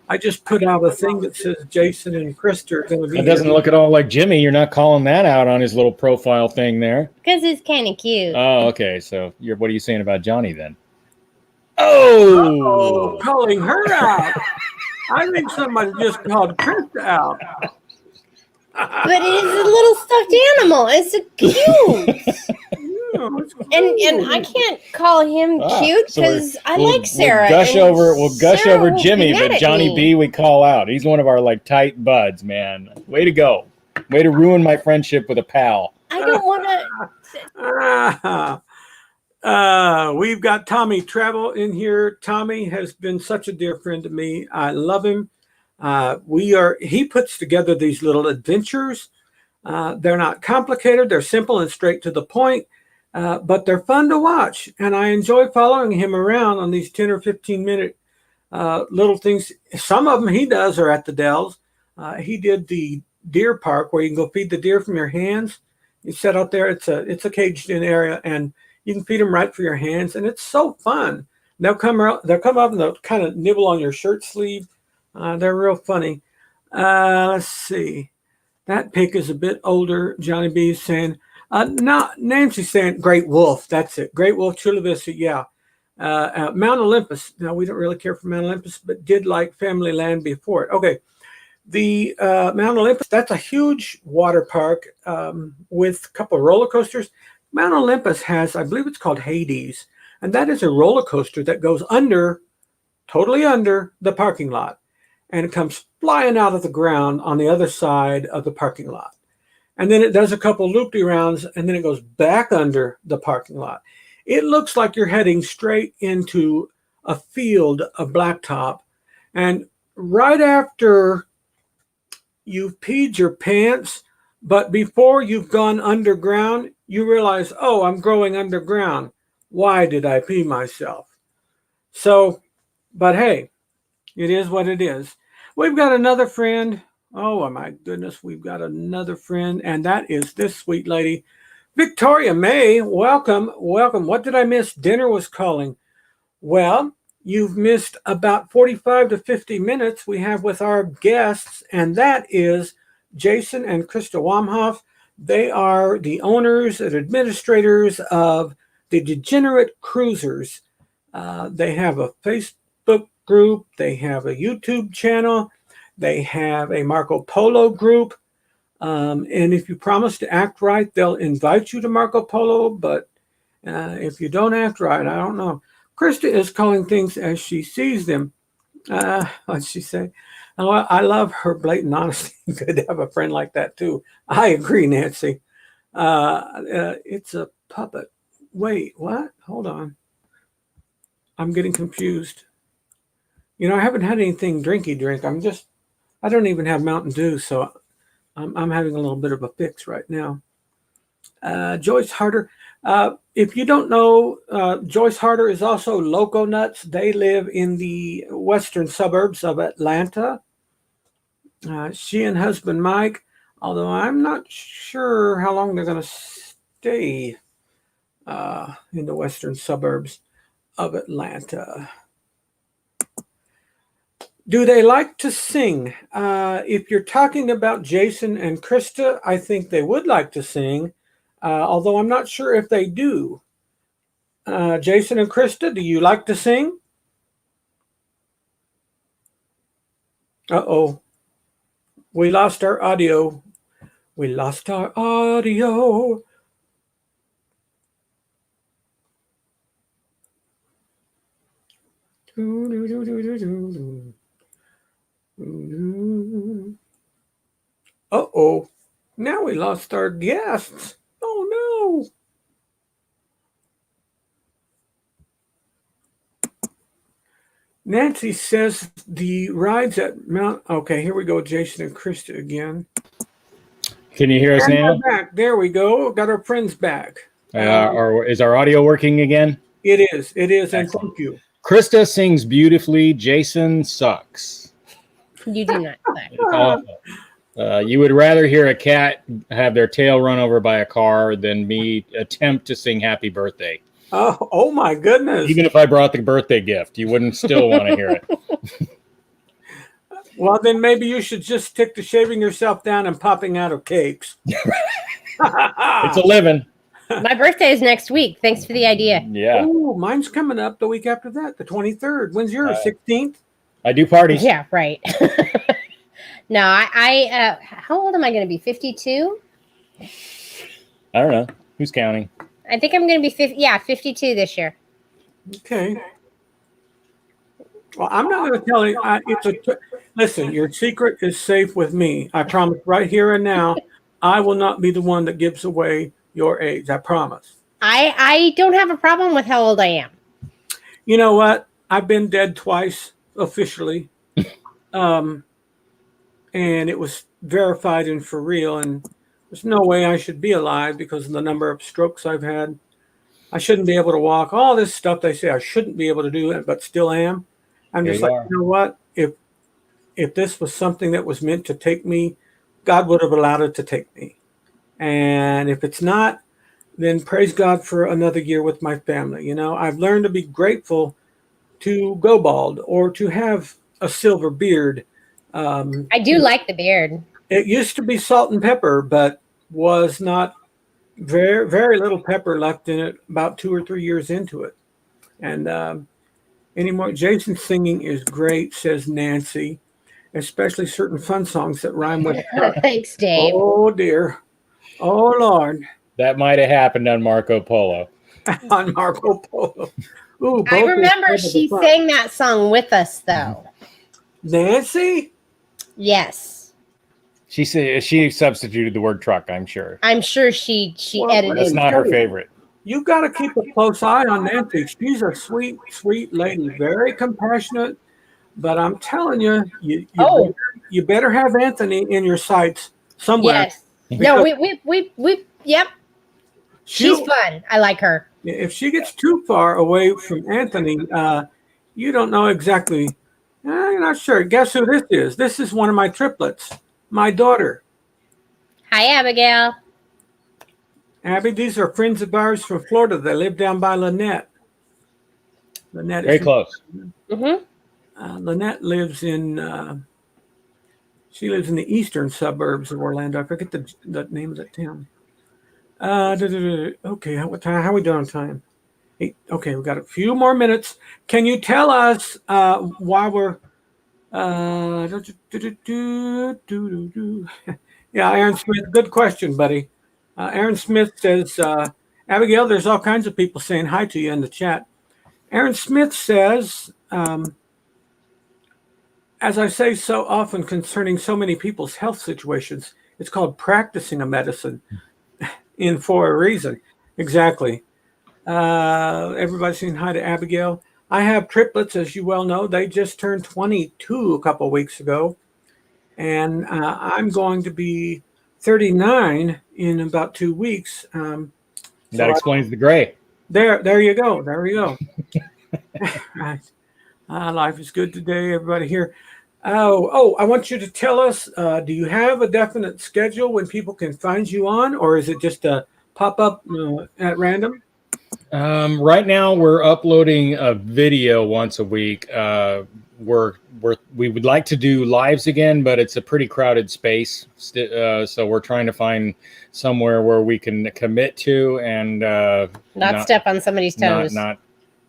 I just put out a thing that says Jason and Krista are going to be It doesn't look at all like Jimmy. You're not calling that out on his little profile thing there. Because it's kind of cute. Oh, okay. So what are you saying about Johnny then? Oh, calling her out. I think somebody just called Krista out. But it is a little stuffed animal. It's a cute. And I can't call him cute because I like Sarah. We'll gush Sarah over will Jimmy, be mad but at Johnny me. B we call out. He's one of our like tight buds, man. Way to go. Way to ruin my friendship with a pal. I don't want to. We've got Tommy Travel in here. Tommy has been such a dear friend to me. I love him. He puts together these little adventures. They're not complicated. They're simple and straight to the point, but they're fun to watch. And I enjoy following him around on these 10 or 15 minute little things. Some of them he does are at the Dells. He did the deer park where you can go feed the deer from your hands. You set out there. It's a caged in area and you can feed them right for your hands. And it's so fun. They'll come up and they'll kind of nibble on your shirt sleeve. They're real funny. Let's see. That pic is a bit older. Johnny B is saying, not Nancy's saying Great Wolf. That's it. Great Wolf, Chula Vista. Yeah. Mount Olympus. Now, we don't really care for Mount Olympus, but did like Family Land before it. Okay. The Mount Olympus, that's a huge water park with a couple of roller coasters. Mount Olympus has, I believe it's called Hades, and that is a roller coaster that goes totally under the parking lot, and it comes flying out of the ground on the other side of the parking lot. And then it does a couple loop-de-rounds, and then it goes back under the parking lot. It looks like you're heading straight into a field of blacktop, and right after you've peed your pants, but before you've gone underground, you realize, oh, I'm going underground. Why did I pee myself? So, but hey, it is what it is. We've got another friend. Oh, my goodness, we've got another friend, and that is this sweet lady, Victoria May. Welcome, welcome. What did I miss? Dinner was calling. Well, you've missed about 45 to 50 minutes we have with our guests, and that is Jason and Krista Wamhoff. They are the owners and administrators of the Degenerate Cruisers. They have a Facebook group. They have a YouTube channel. They have a Marco Polo group. And if you promise to act right, they'll invite you to Marco Polo. But if you don't act right, I don't know. Krista is calling things as she sees them. What'd she say? Oh, I love her blatant honesty. Good to have a friend like that, too. I agree, Nancy. It's a puppet. Wait, what? Hold on. I'm getting confused. You know, I haven't had anything drinky drink. I don't even have Mountain Dew, so I'm having a little bit of a fix right now. Joyce Harder. If you don't know, Joyce Harder is also Loco Nuts. They live in the western suburbs of Atlanta. She and husband Mike, although I'm not sure how long they're going to stay in the western suburbs of Atlanta. Do they like to sing? If you're talking about Jason and Krista, I think they would like to sing. Although I'm not sure if they do. Jason and Krista, do you like to sing? Uh-oh. We lost our audio. We lost our audio. Uh-oh. Now we lost our guests. Oh, no. Nancy says the rides at Mount... Okay, here we go, Jason and Krista again. Can you hear us And now? we're back. There we go. Got our friends back. Or is our audio working again? It is. It is. And Excellent. thank you. Krista sings beautifully. Jason sucks. You do not. It's awful. You would rather hear a cat have their tail run over by a car than me attempt to sing happy birthday. Oh my goodness. Even if I brought the birthday gift, you wouldn't still want to hear it. Well, then maybe you should just stick to shaving yourself down and popping out of cakes. It's a living. My birthday is next week. Thanks for the idea. Yeah. Oh, mine's coming up the week after that, the 23rd. When's yours? 16th? I do parties. Yeah, right. No, I how old am I going to be? 52? I don't know. Who's counting? I think I'm going to be 52 this year. Okay. Well, I'm not going to tell you. Listen, your secret is safe with me. I promise right here and now, I will not be the one that gives away your age. I promise. I don't have a problem with how old I am. You know what? I've been dead twice officially. And it was verified and for real. And there's no way I should be alive because of the number of strokes I've had. I shouldn't be able to walk. All this stuff they say I shouldn't be able to do it, but still am. I'm just like, you know what? If this was something that was meant to take me, God would have allowed it to take me. And if it's not, then praise God for another year with my family. You know, I've learned to be grateful to go bald or to have a silver beard. I do like the beard. It used to be salt and pepper, but was not very little pepper left in it about 2 or 3 years into it. And anymore, Jason's singing is great, says Nancy, especially certain fun songs that rhyme with Thanks, Dave. oh dear, oh Lord, That might have happened on Marco Polo. on Marco Polo. Ooh, I both remember is she fun. sang that song with us, though. Nancy. Yes, She said she substituted the word truck, I'm sure. I'm sure she Well, edited. That's not her favorite. You got to keep a close eye on Nancy. She's a sweet, sweet lady, very compassionate. But I'm telling you, Oh. you better have Anthony in your sights somewhere. Yes. No, we yep. She's She'll- fun. I like her. If she gets too far away from Anthony, you don't know exactly. You're not sure. Guess who this is? This is one of my triplets, my daughter, Hi, Abigail. Abby. These are friends of ours from Florida. They live down by Lynette. Lynette Very is close. Mm-hmm. Lynette lives in. She lives in the eastern suburbs of Orlando. I forget the name of that town. Okay, what time? How are we doing on time? Okay, we got a few more minutes. Can you tell us why we're? Yeah, Aaron Smith. Good question, buddy. Aaron Smith says, Abigail, there's all kinds of people saying hi to you in the chat. Aaron Smith says, as I say so often concerning so many people's health situations, it's called practicing a medicine in for a reason. Exactly. Everybody's saying hi to Abigail. I have triplets, as you well know. They just turned 22 a couple of weeks ago. And I'm going to be 39 in about 2 weeks. That explains the gray. There you go. There you go. Right. Life is good today, everybody here. Oh, I want you to tell us, do you have a definite schedule when people can find you on, or is it just a pop-up at random? Right now, we're uploading a video once a week. We would like to do lives again, but it's a pretty crowded space. So we're trying to find somewhere where we can commit to and Not step on somebody's toes. Not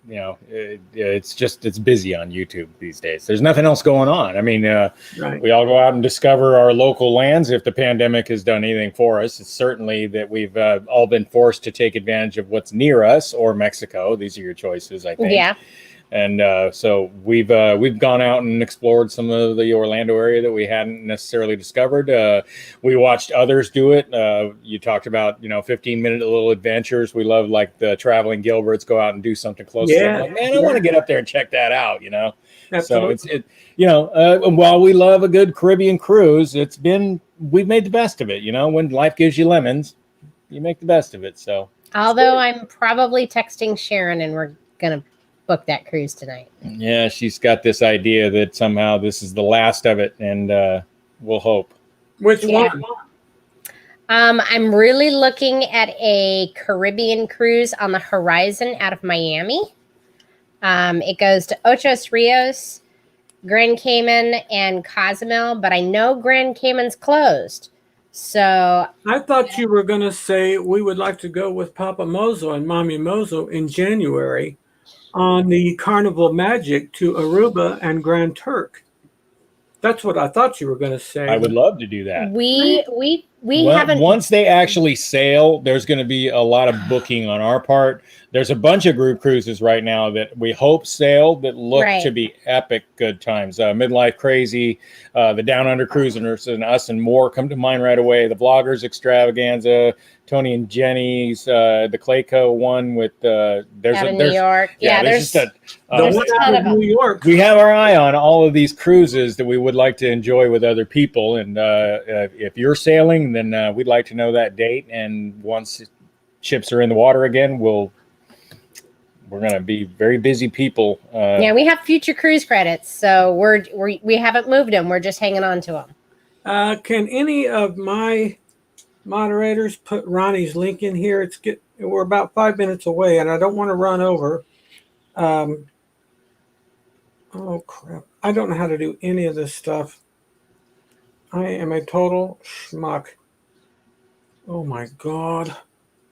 it's busy on YouTube these days. There's nothing else going on. I mean, Right. we all go out and discover our local lands. If the pandemic has done anything for us, it's certainly that we've all been forced to take advantage of what's near us or Mexico. These are your choices, I think. Yeah. And so we've gone out and explored some of the Orlando area that we hadn't necessarily discovered. We watched others do it. You talked about 15-minute little adventures. We love like the traveling Gilberts go out and do something close. Yeah. Like, man, I want to get up there and check that out. Absolutely. So while we love a good Caribbean cruise, we've made the best of it. When life gives you lemons, you make the best of it. So Although I'm probably texting Sharon and we're gonna book that cruise tonight. yeah, she's got this idea that somehow this is the last of it, and we'll hope. Which Yeah. one? I'm really looking at a Caribbean cruise on the horizon out of Miami. It goes to Ocho Rios, Grand Cayman, and Cozumel, but I know Grand Cayman's closed. So I thought you were going to say we would like to go with Papa Mozo and Mommy Mozo in January on the Carnival Magic to Aruba and Grand Turk. That's what I thought you were going to say. I would love to do that. we Well, haven't. once they actually sail, there's going to be a lot of booking on our part. There's a bunch of group cruises right now that we hope sail that look Right. to be epic good times. Midlife Crazy, the Down Under Cruisers, and Us and More come to mind right away. The Vloggers Extravaganza, Tony and Jenny's, the Clayco one with out in New York. Yeah, there's just the there's one a ton out of of them. New York. we have our eye on all of these cruises that we would like to enjoy with other people. And if you're sailing, then we'd like to know that date. And once ships are in the water again, we're going to be very busy people. Yeah, we have future cruise credits, so we haven't moved them. We're just hanging on to them. Can any of my moderators put Ronnie's link in here? We're about 5 minutes away, and I don't want to run over. Oh crap! I don't know how to do any of this stuff. I am a total schmuck. Oh my god!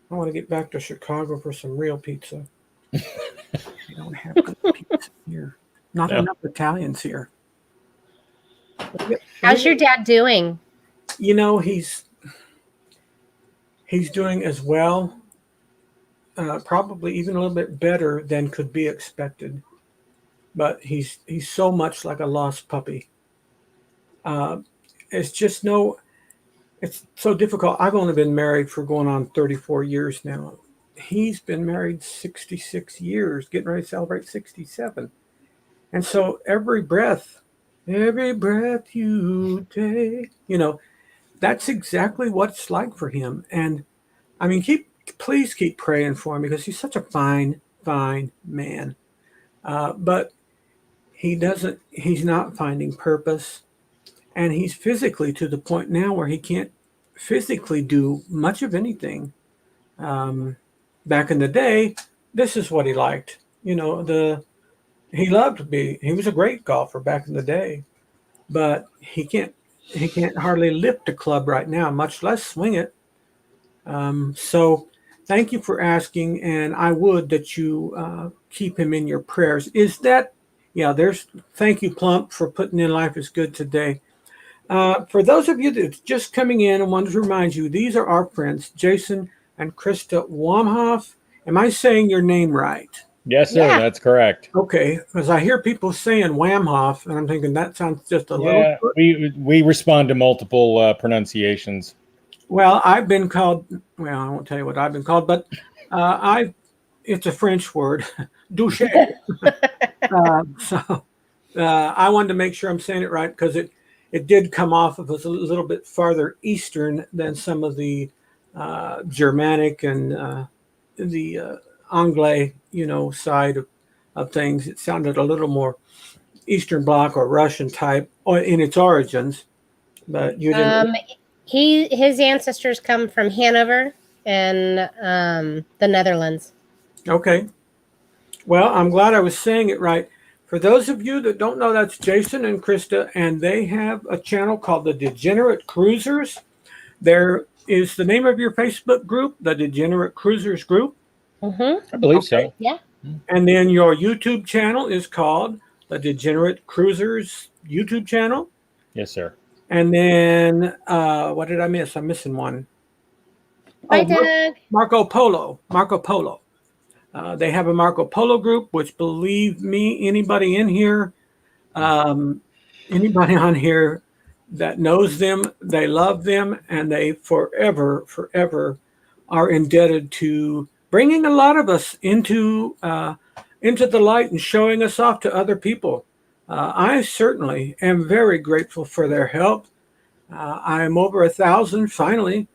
I want to get back to Chicago for some real pizza. They don't have good pizza here. Not No. enough Italians here. How's your dad doing? You know, he's doing as well, probably even a little bit better than could be expected. But he's so much like a lost puppy. It's just it's so difficult. I've only been married for going on 34 years now. He's been married 66 years, getting ready to celebrate 67. And so every breath you take, that's exactly what it's like for him. And I mean, please keep praying for him because he's such a fine, fine man. But he's not finding purpose. And he's physically to the point now where he can't physically do much of anything. Back in the day, this is what he liked. He loved to be. He was a great golfer back in the day, but he can't hardly lift a club right now, much less swing it. So thank you for asking, and I would that you keep him in your prayers. Thank you, Plump, for putting in Life is Good today. For those of you that's just coming in, I wanted to remind you, these are our friends, Jason and Krista Wamhoff. Am I saying your name right? Yes, sir. Yeah. That's correct. Okay, because I hear people saying Wamhoff, and I'm thinking that sounds just a little. Yeah, we respond to multiple pronunciations. Well, I've been called. Well, I won't tell you what I've been called, but it's a French word, douche. So I wanted to make sure I'm saying it right because it did come off of us a little bit farther eastern than some of the Germanic and the Anglais, side of things. It sounded a little more Eastern Bloc or Russian type in its origins, but you didn't. His ancestors come from Hanover and the Netherlands. Okay. Well, I'm glad I was saying it right. For those of you that don't know, that's Jason and Krista, and they have a channel called the Degenerate Cruisers. There is the name of your Facebook group, the Degenerate Cruisers group. Mm-hmm. I believe so. Yeah. And then your YouTube channel is called the Degenerate Cruisers YouTube channel. Yes, sir. And then what did I miss? I'm missing one. Bye, Doug. Marco Polo. They have a Marco Polo group, which, believe me, anybody on here that knows them, they love them, and they forever are indebted to bringing a lot of us into the light and showing us off to other people. I certainly am very grateful for their help. I am over 1,000 finally,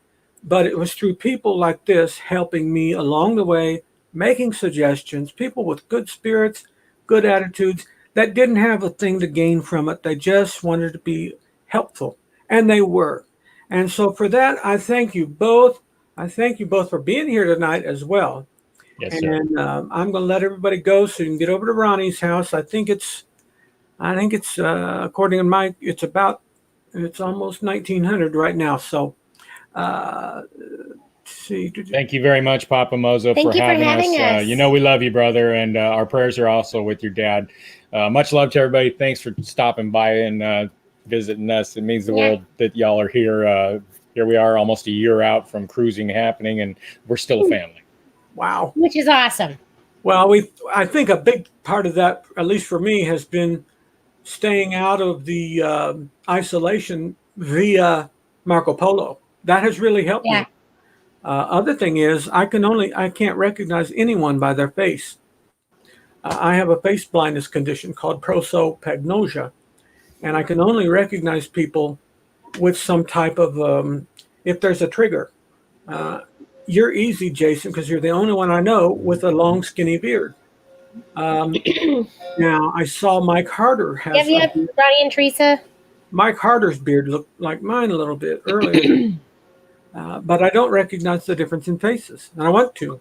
but it was through people like this helping me along the way, making suggestions, people with good spirits, good attitudes that didn't have a thing to gain from it. They just wanted to be helpful, and they were. And so for that, I thank you both. I thank you both for being here tonight as well. Yes, sir. And I'm going to let everybody go so you can get over to Ronnie's house. I think it's according to Mike, it's almost 1900 right now. So, see. Thank you very much, Papa Mozo, Thank for you for having having us. us. We love you, brother, and our prayers are also with your dad. Much love to everybody. Thanks for stopping by and visiting us. It means the world that y'all are here. Here we are, almost a year out from cruising happening, and we're still a family. Wow. Which is awesome. Well, I think a big part of that, at least for me, has been staying out of the isolation via Marco Polo. That has really helped me. Other thing is, I can't recognize anyone by their face. I have a face blindness condition called prosopagnosia, and I can only recognize people with some type of, if there's a trigger. You're easy, Jason, because you're the only one I know with a long, skinny beard. Now, I saw Mike Harder has. Have you had Ronnie and Teresa? Mike Harder's beard looked like mine a little bit earlier, but I don't recognize the difference in faces, and I want to.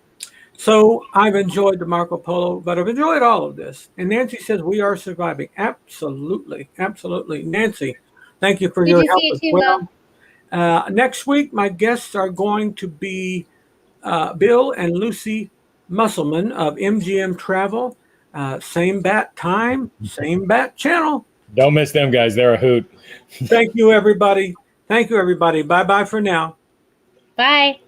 So I've enjoyed the Marco Polo, but I've enjoyed all of this. And Nancy says we are surviving. Absolutely, absolutely. Nancy, thank you for Good your to help see you as too, well. Will. Next week, my guests are going to be Bill and Lucy Musselman of MGM Travel. Same bat time, same bat channel. Don't miss them, guys. They're a hoot. Thank you, everybody. Thank you, everybody. Bye bye for now. Bye.